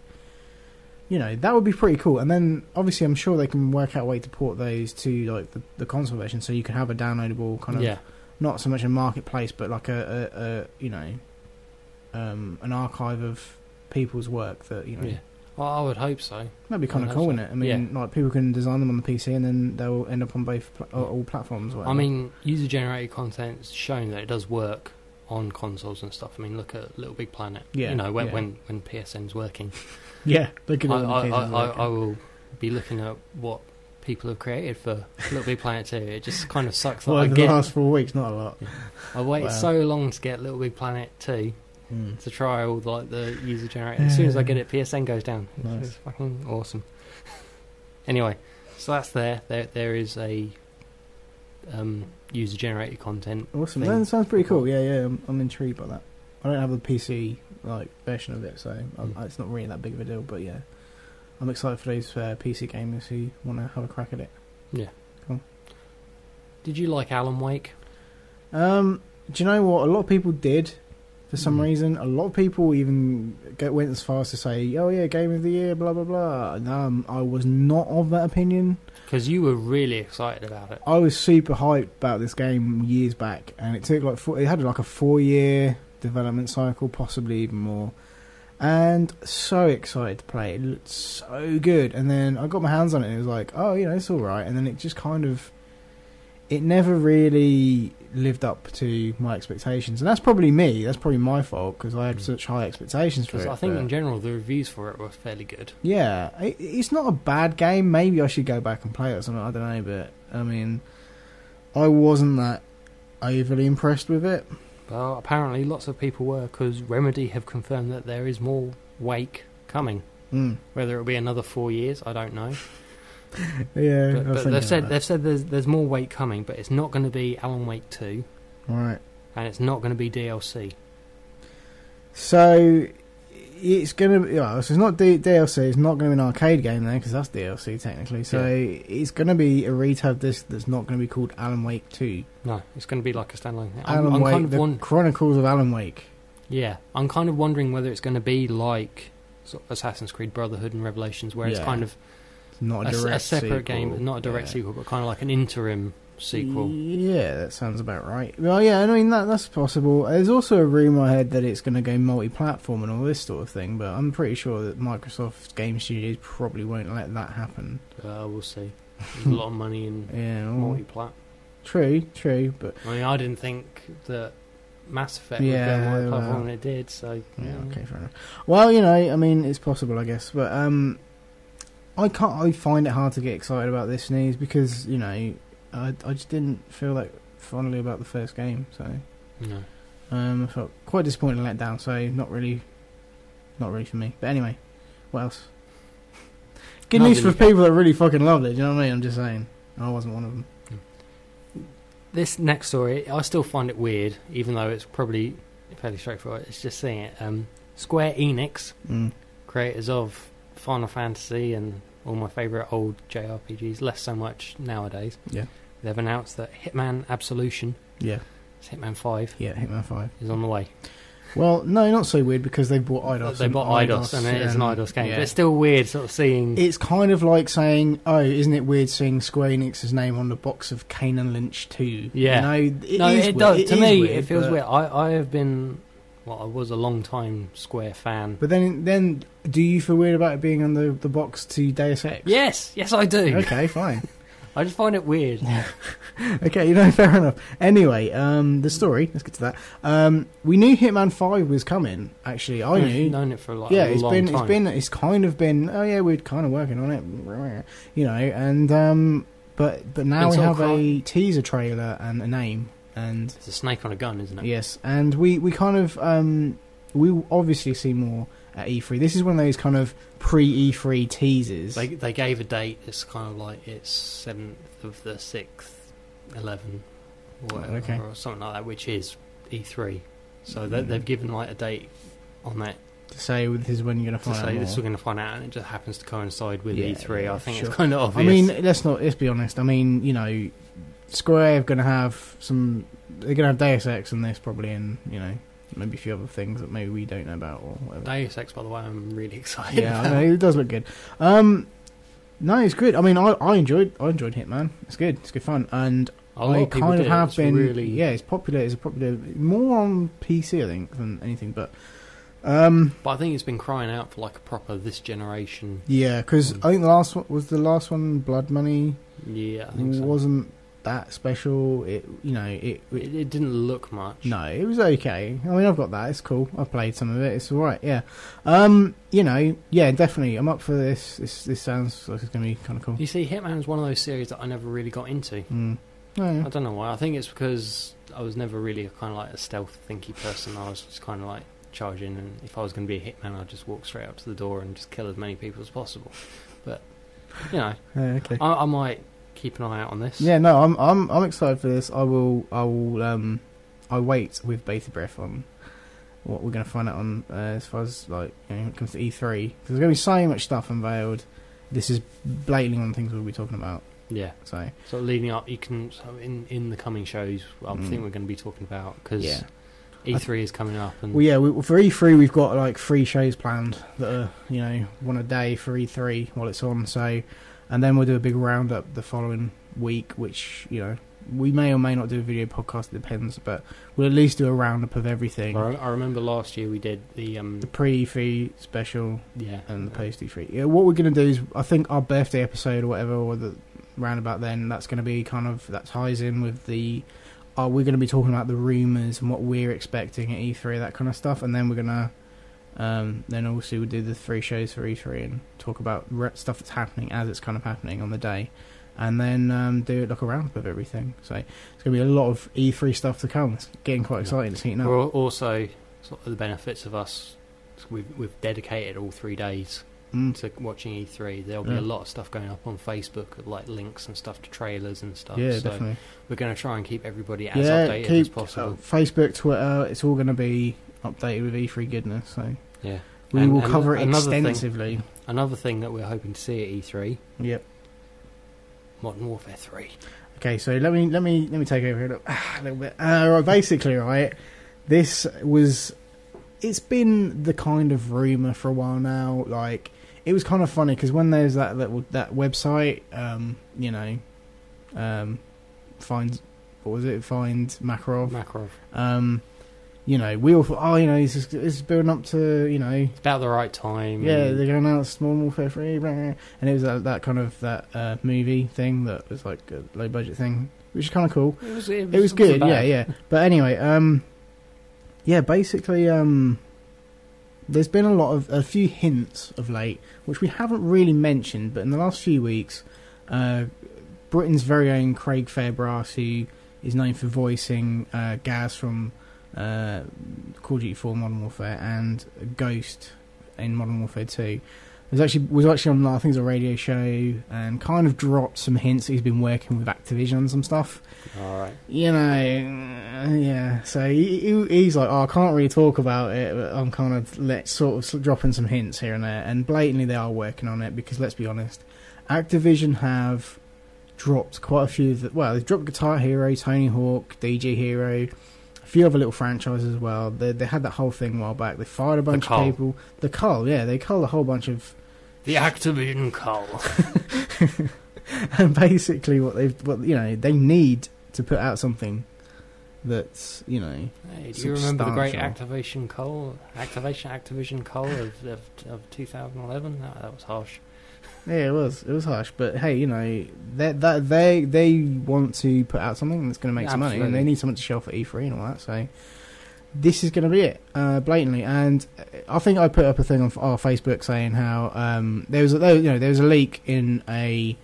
that would be pretty cool. And then, obviously, I'm sure they can work out a way to port those to like the console version, so you can have a downloadable kind of, not so much a marketplace, but like an archive of people's work that Well, I would hope so. That'd be kind of cool, wouldn't it? I mean, like people can design them on the PC, and then they'll end up on both all platforms. I mean, user-generated content's shown that it does work on consoles and stuff. I mean, look at Little Big Planet. Yeah, when PSN's working. Yeah, look at I will be looking at what people have created for Little Big Planet 2. It just kind of sucks. Well, over the last 4 weeks, not a lot. Yeah. I waited so long to get Little Big Planet 2 to try all the user generated. As soon as I get it, PSN goes down. Nice. It's fucking awesome. Anyway, so that's there. There is a user generated content. Awesome. That sounds pretty cool. Yeah. I'm intrigued by that. I don't have the PC version of it, so it's not really that big of a deal. But yeah, I'm excited for those PC gamers who want to have a crack at it. Yeah. Cool. Did you like Alan Wake? do you know what? A lot of people did for some reason. A lot of people even went as far as to say, "Oh yeah, Game of the Year, blah blah blah." And, I was not of that opinion. Because you were really excited about it. I was super hyped about this game years back, and it took it had like a 4-year development cycle, possibly even more. And so excited to play it. It looked so good. And then I got my hands on it and it was like, oh, it's alright. And then it just kind of... It never really lived up to my expectations. And that's probably me. That's probably my fault because I had such high expectations for it. Because I think in general the reviews for it were fairly good. Yeah. It's not a bad game. Maybe I should go back and play it or something. I don't know. But, I mean, I wasn't that overly impressed with it. Well, apparently lots of people were, because Remedy have confirmed that there is more Wake coming. Whether it'll be another 4 years, I don't know. Yeah, but they've said there's more Wake coming, but it's not going to be Alan Wake 2, right? And it's not going to be DLC. So it's going to be. So it's not DLC. It's not going to be an arcade game then, because that's DLC technically. So it's going to be a retail disc that's not going to be called Alan Wake 2. No, it's going to be like a standalone thing. Alan Wake, the Chronicles of Alan Wake. Yeah, I'm kind of wondering whether it's going to be like sort of Assassin's Creed Brotherhood and Revelations, where it's kind of not a separate game, not a direct sequel, but kind of like an interim sequel. Yeah, that sounds about right. Well, yeah, I mean that's possible. There's also a rumour I heard that it's going to go multi-platform and all this sort of thing, but I'm pretty sure that Microsoft Game Studios probably won't let that happen. We'll see. There's a lot of money in multi-plat. True, but I mean, I didn't think that Mass Effect would go multi-platform, and it did. So okay, fair enough. Well, I mean, it's possible, I guess, but I find it hard to get excited about this news because I just didn't feel that fondly about the first game, so no. I felt quite disappointed and let down. So not really for me. But anyway, what else? Good news for people that really fucking loved it. Do you know what I mean? I'm just saying, I wasn't one of them. This next story, I still find it weird, even though it's probably fairly straightforward. It's just seeing it. Square Enix, creators of Final Fantasy and all my favourite old JRPGs, less so much nowadays. Yeah. They've announced that Hitman Absolution, it's Hitman 5. Yeah, Hitman 5 is on the way. Well, no, not so weird because they bought Eidos. They bought Eidos, and it is an Eidos game. But it's still weird sort of seeing... It's kind of like saying, oh, isn't it weird seeing Square Enix's name on the box of Kane and Lynch 2? Yeah. It does. To me, it feels weird. I have been... Well, I was a long time Square fan. But then do you feel weird about it being on the box to Deus Ex? Yes, I do. Okay, fine. I just find it weird. Okay, fair enough. Anyway, the story, let's get to that. We knew Hitman 5 was coming, actually. I knew. We've known it for a long time. It's kind of been, oh yeah, we're kind of working on it, and, but now we have a teaser trailer and a name. And it's a snake on a gun, isn't it? Yes, and we kind of we obviously see more at E3. This is one of those kind of pre-E3 teasers. They gave a date. It's kind of like it's 7th of the 6th, 11, or something like that, which is E3. So they've given like a date on that to say this is when you're going to find out. This is we're going to find out, and it just happens to coincide with E3. I think it's kind of obvious. I mean, let's be honest. I mean, Square are going to have some. They're going to have Deus Ex in this probably, and maybe a few other things that maybe we don't know about or whatever. Deus Ex, by the way, I'm really excited. Yeah, I know, it does look good. No, it's good. I mean, I enjoyed Hitman. It's good. It's good fun, and I kind of have been. Really... Yeah, it's popular. It's popular more on PC, I think, than anything. But I think it's been crying out for like a proper this generation. Yeah, because I think the last one Blood Money. Yeah, I think so. Wasn't that special. It didn't look much. No, it was okay. I mean, I've got that. It's cool. I've played some of it. It's all right. Yeah. Yeah, definitely. I'm up for this. This sounds like it's going to be kind of cool. You see, Hitman's one of those series that I never really got into. Oh, yeah. I don't know why. I think it's because I was never really a kind of like a stealth thinky person. I was just kind of like charging, and if I was going to be a hitman, I'd just walk straight up to the door and just kill as many people as possible. But okay. I might keep an eye out on this. Yeah, no, I'm excited for this. I wait with bated breath on what we're going to find out on as far as when it comes to E3, because there's going to be so much stuff unveiled. This is blatantly one of the things we'll be talking about. Yeah. So leading up, you can in the coming shows. I think we're going to be talking about because E3 is coming up. And well, yeah, for E3 we've got like 3 shows planned that are one a day for E3 while it's on. So, and then we'll do a big roundup the following week, which we may or may not do a video podcast. It depends, but we'll at least do a roundup of everything. I remember last year we did the pre-E3 special, and the post-E3. Yeah, what we're going to do is, I think our birthday episode or whatever, or the roundabout then, that's going to be that ties in with the. We're going to be talking about the rumours and what we're expecting at E3, that kind of stuff, and then we're going to. Then also we'll do the 3 shows for E3 and talk about stuff that's happening as it's kind of happening on the day. And then do like a roundup of everything. So it's going to be a lot of E3 stuff to come. It's getting quite exciting. It's heating up. Well, also, sort of the benefits of us, we've dedicated all 3 days to watching E3. There'll be a lot of stuff going up on Facebook, like links and stuff to trailers and stuff. Yeah, so definitely. We're going to try and keep everybody as updated as possible. Facebook, Twitter, it's all going to be updated with E3 goodness. So yeah, we will cover it extensively. Another thing that we're hoping to see at E3. Yep. Modern Warfare 3. Okay, so let me take over here a little bit. Right, basically, right, it's been the kind of rumour for a while now. Like, it was kind of funny because when there's that website, find Makarov. We all thought, it's building up to, it's about the right time. Yeah, they're going out Modern Warfare 3, and it was that kind of that movie thing that was like a low budget thing, which is kind of cool. It was good, yeah. But anyway, basically, there's been a few hints of late, which we haven't really mentioned, but in the last few weeks, Britain's very own Craig Fairbrass, who is known for voicing Gaz from Call of Duty 4 Modern Warfare and Ghost in Modern Warfare 2 was actually on, I think, a radio show, and kind of dropped some hints that he's been working with Activision on some stuff. Alright. So he's like, I can't really talk about it, but I'm kind of dropping some hints here and there, and blatantly they are working on it, because let's be honest, Activision have dropped quite a few they've dropped Guitar Hero, Tony Hawk, DJ Hero, a few other little franchises as well. They had that whole thing a while back. They fired a bunch of people. The Cull, they culled a whole bunch of the Activision Cull. And basically, they need to put out something that's Hey, do you remember the great Activision Cull of 2011? That was harsh. Yeah, it was harsh, but hey, they want to put out something that's going to make some money, and they need something to show for E3 and all that. So this is going to be it, blatantly. And I think I put up a thing on our Facebook saying how there was a leak in it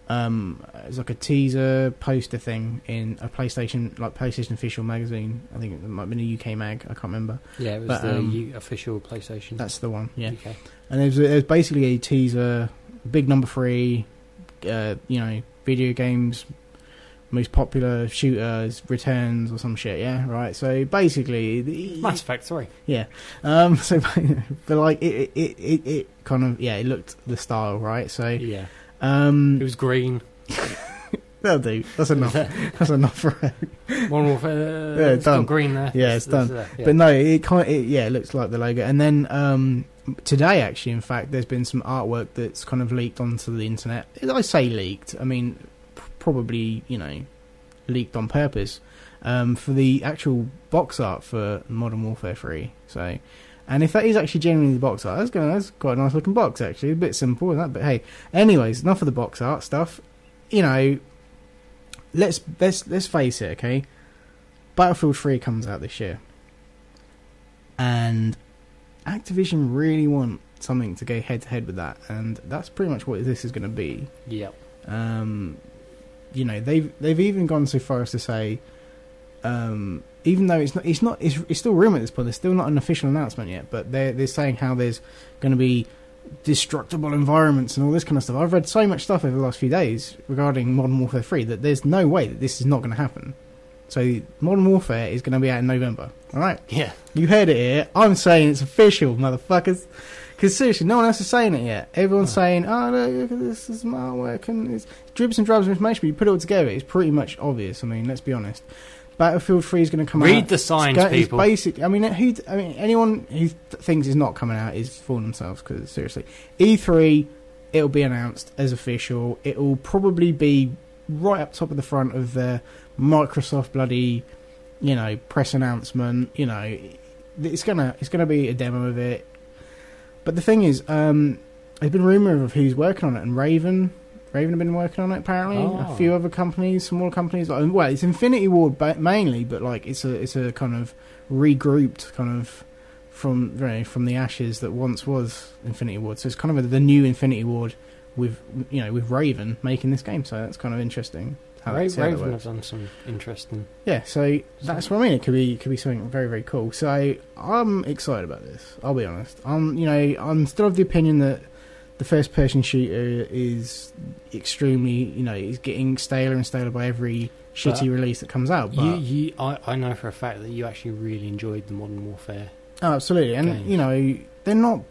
was like a teaser poster thing in a PlayStation official magazine. I think it might have been a UK mag. I can't remember. Yeah, it was the official PlayStation. That's the one. Yeah, UK. And there's basically a teaser. Big number 3, video games, most popular shooters, returns or some shit, yeah, right. So basically, Mass Effect 3. Yeah. So, but like it kind of it looked the style, right? So yeah. It was green. That'll do. That's enough. That's enough for it. Modern Warfare. It's got green there. Yeah, it's done. But no, it looks like the logo. And then today, actually, in fact, there's been some artwork that's kind of leaked onto the internet. I say leaked. I mean, probably leaked on purpose for the actual box art for Modern Warfare 3. So, and if that is actually genuinely the box art, that's quite a nice looking box. Actually, a bit simple, isn't that? But hey, anyways, enough of the box art stuff. Let's face it, okay? Battlefield 3 comes out this year, and Activision really want something to go head to head with that, and that's pretty much what this is going to be. Yep. They've even gone so far as to say, even though it's still rumour at this point, there's still not an official announcement yet, but they're saying how there's going to be destructible environments and all this kind of stuff. I've read so much stuff over the last few days regarding Modern Warfare 3 that there's no way that this is not going to happen. So Modern Warfare is going to be out in November. Alright? Yeah. You heard it here. I'm saying it's official, motherfuckers. Because seriously, no one else is saying it yet. Everyone's saying, "Oh, look at this is my work," and it's dribs and drabs of information. But you put it all together, it's pretty much obvious. I mean, let's be honest. Battlefield 3 is going to come out. Read the signs, people. It's basic. I mean, anyone who thinks it's not coming out is fooling themselves. Because seriously, E3, it'll be announced as official. It'll probably be right up top of the front of the Microsoft bloody, press announcement. It's gonna be a demo of it. But the thing is, there's been rumour of who's working on it, and Raven have been working on it apparently. A few other companies, smaller companies. Well, it's Infinity Ward mainly, but it's a kind of regrouped kind of from the ashes that once was Infinity Ward. So it's kind of the new Infinity Ward with Raven making this game. So that's kind of interesting. Raven have done some interesting. Yeah, so that's what I mean. It could be something very, very cool. So I'm excited about this. I'll be honest. I'm still of the opinion that the first-person shooter is extremely, is getting staler and staler by every shitty release that comes out. But I know for a fact that you actually really enjoyed the Modern Warfare. Oh, absolutely, and games. They're not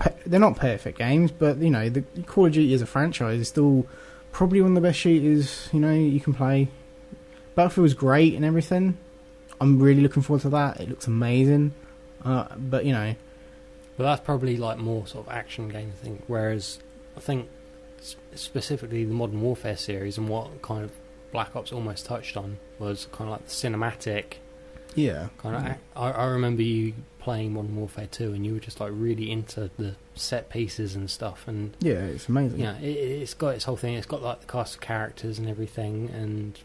perfect games, but the Call of Duty as a franchise is still probably one of the best shooters you can play. Battlefield's great and everything. I'm really looking forward to that. It looks amazing, but But that's probably like more sort of action game thing. Whereas I think specifically the Modern Warfare series and what kind of Black Ops almost touched on was kind of like the cinematic. Yeah. Kind of. I remember you playing Modern Warfare 2 and you were just like really into the set pieces and stuff. And yeah, it's amazing. Yeah, it's got its whole thing. It's got like the cast of characters and everything, and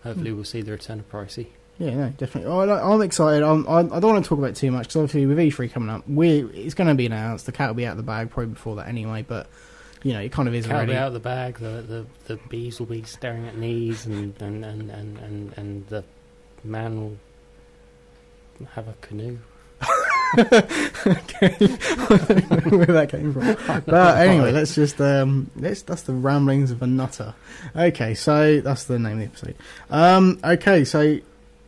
hopefully we'll see the return of Pricey. Yeah, no, definitely. I'm excited. I don't want to talk about it too much because obviously with E3 coming up, it's going to be announced. The cat will be out of the bag probably before that anyway. But it kind of is already. Cat will be out of the bag. The bees will be staring at knees, and the man will have a canoe. Okay, I don't know where that came from. But anyway, let's just that's the ramblings of a nutter. Okay, so that's the name of the episode. Okay, so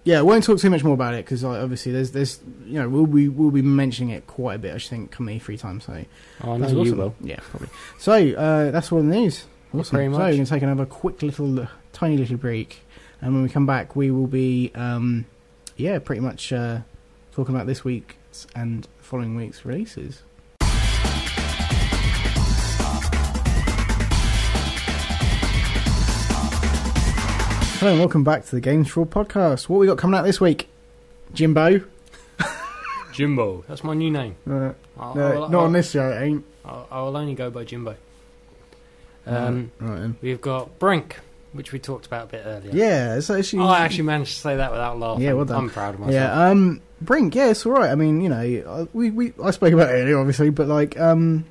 yeah, I won't talk too much more about it because obviously there's we'll be mentioning it quite a bit. I think come E3 time. So I know you will. Yeah, probably. So that's all the news. Awesome. Very much. So we're going to take another quick tiny little break, and when we come back, we will be pretty much talking about this week's and following week's releases. Hello and welcome back to the Games4all podcast. What we got coming out this week? Jimbo? Jimbo, that's my new name. Not on this show, it ain't. I will only go by Jimbo. Right then. We've got Brink, which we talked about a bit earlier. Yeah, it's actually... I actually managed to say that without laughing. Yeah, well done. I'm proud of myself. Yeah, Brink, yeah, it's alright. I mean, I spoke about it earlier, obviously, but once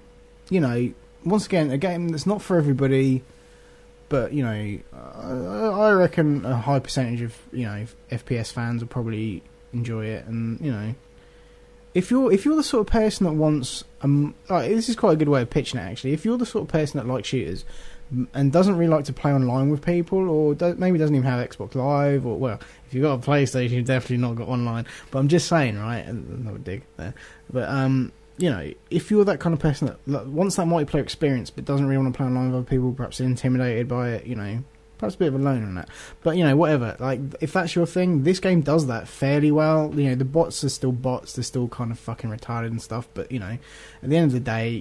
again, a game that's not for everybody, but, I reckon a high percentage of, FPS fans will probably enjoy it, and, if you're the sort of person that wants, this is quite a good way of pitching it, actually. If you're the sort of person that likes shooters, and doesn't really like to play online with people, or maybe doesn't even have Xbox Live, or if you've got a PlayStation, you've definitely not got online. But I'm just saying, right? Another dig there. But if you're that kind of person that wants that multiplayer experience, but doesn't really want to play online with other people, perhaps intimidated by it, perhaps a bit of a loner on that. But whatever. Like if that's your thing, this game does that fairly well. The bots are still bots; they're still kind of fucking retarded and stuff. But at the end of the day,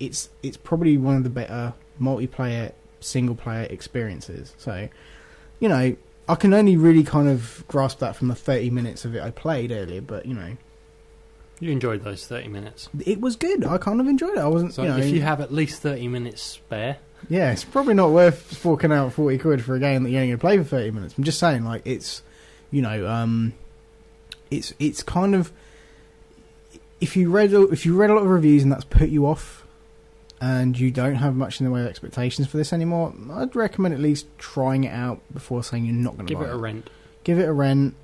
it's probably one of the better multiplayer single player experiences. So I can only really kind of grasp that from the 30 minutes of it I played earlier, but you enjoyed those 30 minutes. It was good. I kind of enjoyed it. I wasn't so if you have at least 30 minutes spare, yeah, it's probably not worth forking out 40 quid for a game that you're only going to play for 30 minutes. I'm just saying, like, it's it's kind of, if you read a lot of reviews and that's put you off and you don't have much in the way of expectations for this anymore, I'd recommend at least trying it out before saying you're not going to buy it. Give it a rent. Give it a rent,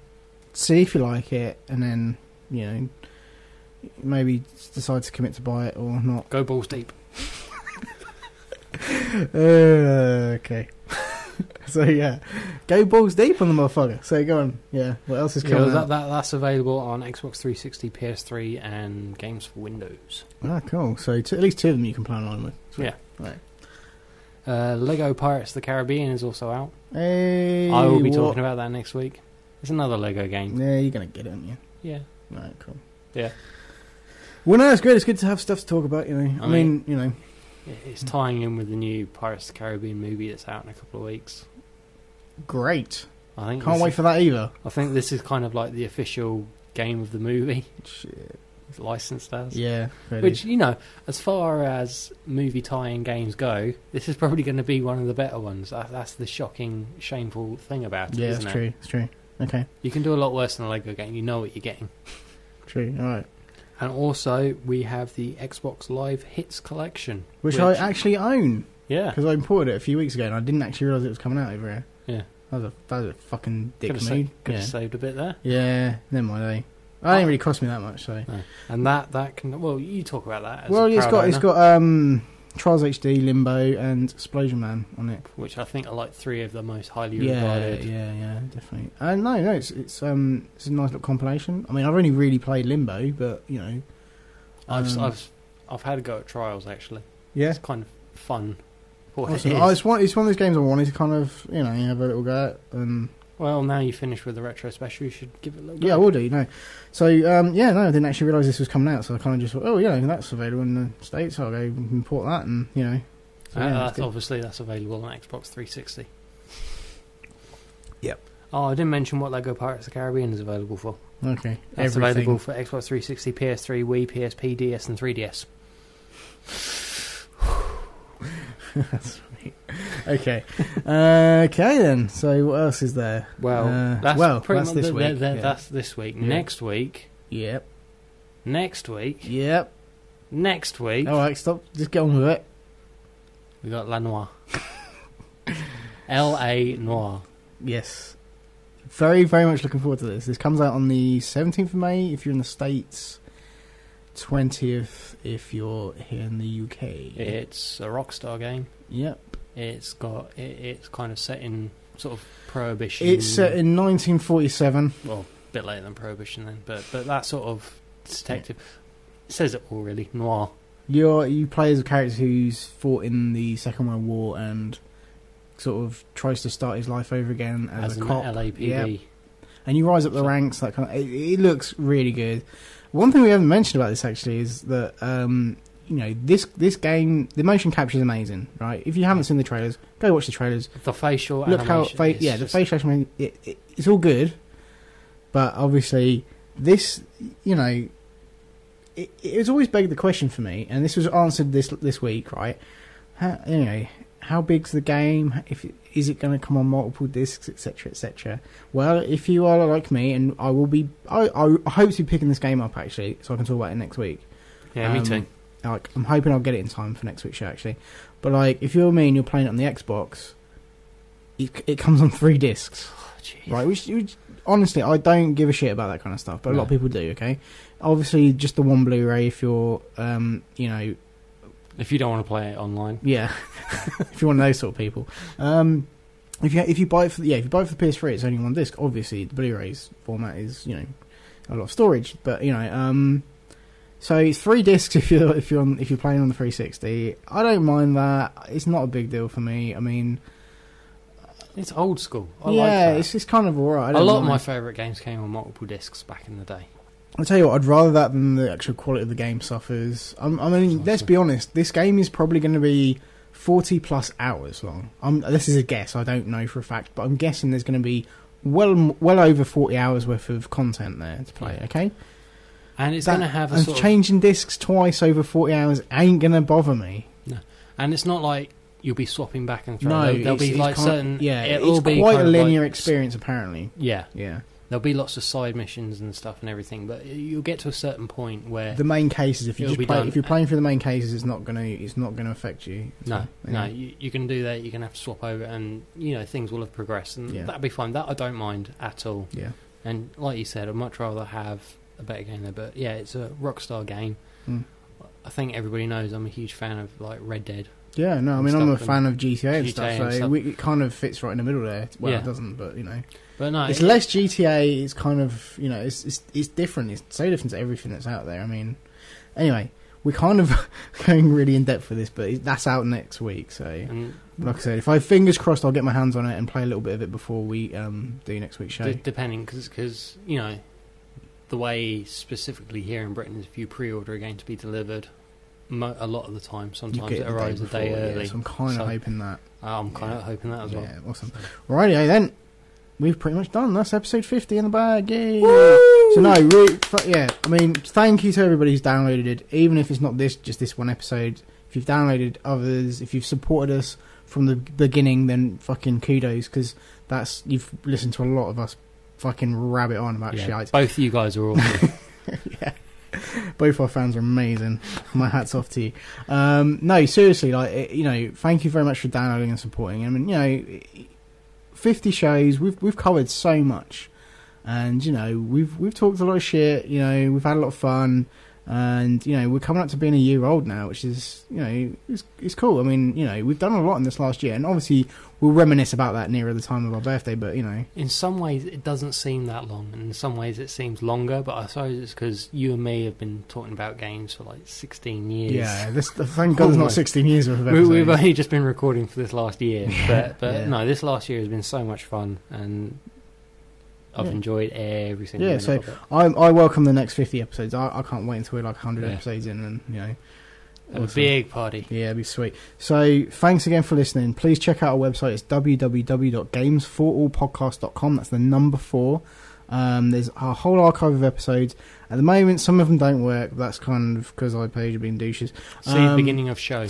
see if you like it, and then, maybe decide to commit to buy it or not. Go balls deep. Okay. So yeah, go balls deep on the motherfucker. So go on. Yeah, what else is coming out? That's available on Xbox 360, PS3, and Games for Windows. Ah, cool. So at least 2 of them you can play online with. Yeah. Right. Lego Pirates of the Caribbean is also out. Hey, I will be talking about that next week. It's another Lego game. Yeah, you're gonna get it, aren't you? Yeah. Right, cool. Yeah. Well, no, it's good. It's good to have stuff to talk about. You know, I mean, you know, it's tying in with the new Pirates of the Caribbean movie that's out in a couple of weeks. Great. I think Can't wait for that either. I think this is kind of like the official game of the movie. Shit. It's licensed as. Yeah. Which, you know, as far as movie tie-in games go, this is probably going to be one of the better ones. That's the shocking, shameful thing about it, Yeah, isn't it's it? true. It's true. Okay. You can do a lot worse than a Lego game. You know what you're getting. True. All right. And also, we have the Xbox Live Hits Collection. Which I actually own. Yeah. Because I imported it a few weeks ago and I didn't actually realise it was coming out over here. Yeah. That was a fucking dick Could move. have saved a bit there. Yeah, never mind. It didn't really cost me that much, so. No. And that can... Well, you talk about that as Well, a proud it's got Trials HD, Limbo, and Explosion Man on it. which I think are like 3 of the most highly Yeah, regarded. yeah, definitely. No, it's a nice little compilation. I mean, I've only really played Limbo, but you know, I've had a go at Trials actually. Yeah, It's kind of fun. What awesome. it is. It's one of those games I wanted to kind of, you know, have a little go at. Well, now you finished with the retro special, you should give it a little go. Yeah, I will do. You know, so I didn't actually realise this was coming out, so I kind of just thought, oh yeah, that's available in the States. I'll go import that, and you know, so, that's available on Xbox 360. Yep. Oh, I didn't mention what Lego Pirates of the Caribbean is available for. Okay, That's everything. available for Xbox 360, PS3, Wii, PSP, DS, and 3DS. That's right. Okay. Okay then. So what else is there? Well, that's this week. That's this week. Yeah. Next week. Yep. Next week. Yep. Next week. All right, stop. Just get on with it. We got La Noire. L.A. Noire. Yes. Very, very much looking forward to this. This comes out on the 17th of May if you're in the States, 20th if you're here in the UK. It's a Rockstar game. Yep. It's kind of set in sort of Prohibition. It's set in 1947. Well, a bit later than Prohibition then, but that sort of detective says it all really. Noir. You play as a character who's fought in the Second World War and sort of tries to start his life over again as a an cop. LAPD. Yep. And you rise up the ranks. That kind of. It looks really good. One thing we haven't mentioned about this actually is that you know, this game, the motion capture is amazing, right? If you haven't seen the trailers, go watch the trailers. The facial Look how animation. the facial animation, it's all good, but obviously this, you know, it's always begged the question for me, and this was answered this week, right? How big's the game? Is it going to come on multiple discs, etc., etc.? Well, if you are like me, and I will be, I hope to be picking this game up actually, so I can talk about it next week. Yeah, me too. Like, I'm hoping I'll get it in time for next week's show actually. But like, if you're me and you're playing it on the Xbox, it comes on 3 discs, right? Which honestly, I don't give a shit about that kind of stuff, but a lot of people do. Okay, obviously, just the one Blu-ray if you're, you know. If you don't want to play it online, yeah. If you're one of those sort of people, if you buy it for the PS3, it's only 1 disc. Obviously, the Blu-ray's format is, you know, a lot of storage, but you know, so it's 3 discs if you're playing on the 360. I don't mind that. It's not a big deal for me. I mean, it's old school. I like that. It's kind of alright. A lot of my favourite games came on multiple discs back in the day. I'll tell you what, I'd rather that than the actual quality of the game suffers. I mean, let's be honest, this game is probably going to be 40 plus hours long. This is a guess, I don't know for a fact, but I'm guessing there's going to be well over 40 hours worth of content there to play, okay? And it's going to have a sort changing discs twice over 40 hours ain't going to bother me. No. And it's not like you'll be swapping back and no, throwing. There'll be like certain... Yeah, it'll be quite a linear experience, apparently. Yeah. Yeah. There'll be lots of side missions and stuff and everything, but you'll get to a certain point where the main cases, if you're playing through the main cases, it's not gonna affect you. You can do that. You can have to swap over, and you know things will have progressed, and that'll be fine. That I don't mind at all. Yeah. And like you said, I'd much rather have a better game there. But yeah, it's a Rockstar game. I think everybody knows I'm a huge fan of like Red Dead. Yeah, no, I mean, I'm a fan of GTA and stuff, and so stuff. it kind of fits right in the middle there. Well, Yeah. it doesn't, but, you know. But no, It's less GTA, it's kind of, you know, it's different. It's so different to everything that's out there. I mean, anyway, we're kind of going really in-depth for this, but that's out next week, so, like I said, if I fingers crossed, I'll get my hands on it and play a little bit of it before we do next week's show. Depending, because, you know, the way specifically here in Britain is if you pre-order a game to be delivered, a lot of the time, sometimes it arrives a day early. Yeah, so I'm kind of hoping that. I'm kind of hoping that as well. Yeah, awesome. Alrighty, then. We've pretty much done. That's episode 50 in the bag. Yay! Woo! So, no, yeah, I mean, thank you to everybody who's downloaded it, even if it's not just this one episode. If you've downloaded others, if you've supported us from the beginning, then fucking kudos, because you've listened to a lot of us fucking rabbit on about shit. Both of you guys are awesome. Yeah. Both our fans are amazing. My hat's off to you. No, seriously, like, you know, thank you very much for downloading and supporting. I mean, you know, 50 shows, we've covered so much, and you know, we've talked a lot of shit. You know, we've had a lot of fun, and you know, we're coming up to being a year old now, which is, you know, it's cool. I mean, you know, we've done a lot in this last year, and obviously we'll reminisce about that nearer the time of our birthday. But you know, in some ways it doesn't seem that long, and in some ways it seems longer. But I suppose it's because you and me have been talking about games for like 16 years. Yeah, thank God it's not 16 years worth of episodes. We've only just been recording for this last year, but Yeah. no, this last year has been so much fun, and I've enjoyed every single minute so of it. I welcome the next 50 episodes. I can't wait until we're like 100 episodes in, and you know, A big party. Yeah, it'd be sweet. So thanks again for listening. Please check out our website. It's www.games4allpodcast.com. That's the number 4. There's a whole archive of episodes. At the moment, some of them don't work. That's kind of because iPage have been douches. See beginning of show.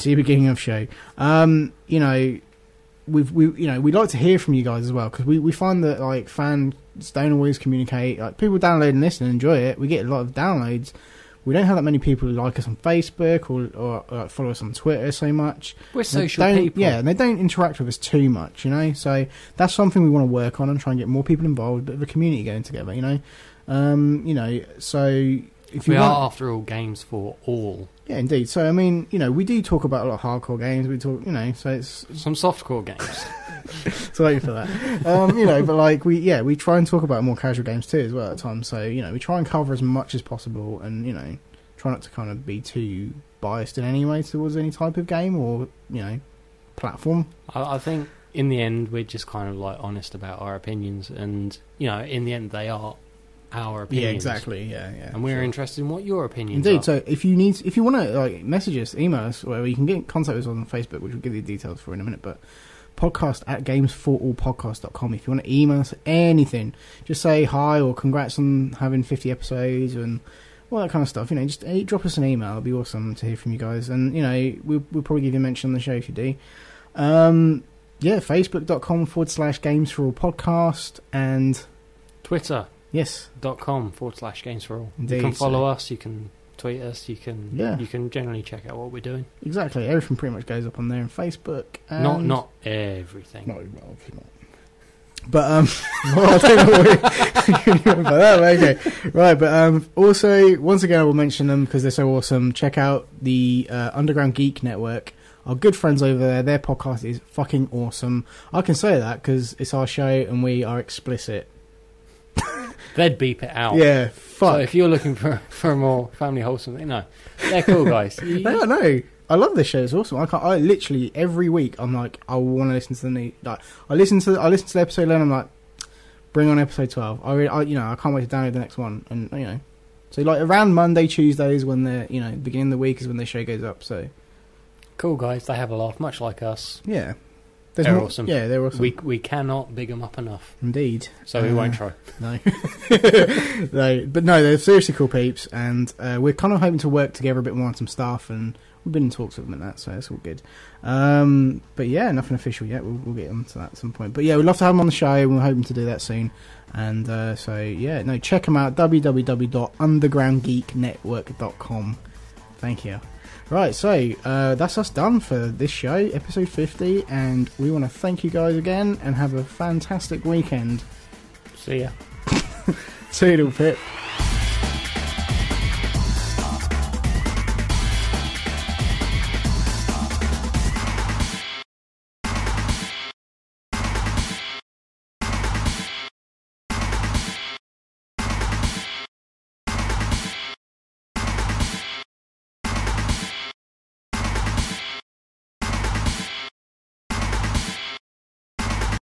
You know, we'd like to hear from you guys as well, because we find that like fans don't always communicate. Like, people download and listen and enjoy it. We get a lot of downloads. We don't have that many people who like us on Facebook or follow us on Twitter so much. We're social people. Yeah, and they don't interact with us too much, you know. So that's something we want to work on and try and get more people involved, a bit of a community going together, you know. You know, so if you we want, are, after all, Games for All. Yeah, indeed. So I mean, you know, we do talk about a lot of hardcore games. We talk, you know, so it's some softcore games. Sorry for that. You know, but like we try and talk about more casual games too as well at times. So you know, we try and cover as much as possible, and you know, try not to kind of be too biased in any way towards any type of game or, you know, platform. I think in the end we're just kind of like honest about our opinions, and you know, in the end they are our opinions. Yeah, exactly. Yeah. And we're interested in what your opinions Indeed. are. So if you want to like message us, email us, or whatever, you can get in contact with us on Facebook, which we'll give you the details for in a minute. But podcast@games4allpodcast.com. If you want to email us anything, just say hi or congrats on having 50 episodes and all that kind of stuff. You know, just drop us an email. It'll be awesome to hear from you guys. And you know, we'll probably give you a mention on the show if you do. Yeah, facebook.com/games4allpodcast and Twitter. Yes. .com/games4all. Indeed, you can follow us, you can tweet us, you can generally check out what we're doing. Exactly. Everything pretty much goes up on there on Facebook. And Not everything. No, well, obviously not. But well, I don't know what about that. Okay, right. But also, once again, I will mention them because they're so awesome. Check out the Underground Geek Network. Our good friends over there. Their podcast is fucking awesome. I can say that because it's our show and we are explicit. They'd beep it out. Yeah, fuck. So if you're looking for a more family wholesome thing, no, they're cool guys. They are, no. I love this show. It's awesome. I literally every week I'm like, I want to listen to the new. Like, I listen to the episode and I'm like, bring on episode 12. I can't wait to download the next one. And you know, so like around Monday, Tuesdays when they're, you know, beginning of the week is when the show goes up. So cool guys. They have a laugh, much like us. Yeah, they're awesome. Yeah, they're awesome. We cannot big them up enough. Indeed. So we won't try. No. But no, they're seriously cool peeps, and we're kind of hoping to work together a bit more on some stuff, and we've been in talks with them and that, so it's all good. But yeah, nothing official yet. We'll get them to that at some point. But yeah, we'd love to have them on the show, and we're hoping to do that soon. And so yeah, no, check them out, www.undergroundgeeknetwork.com. Thank you. Right, so that's us done for this show, episode 50, and we want to thank you guys again and have a fantastic weekend. See ya. Toodle pip.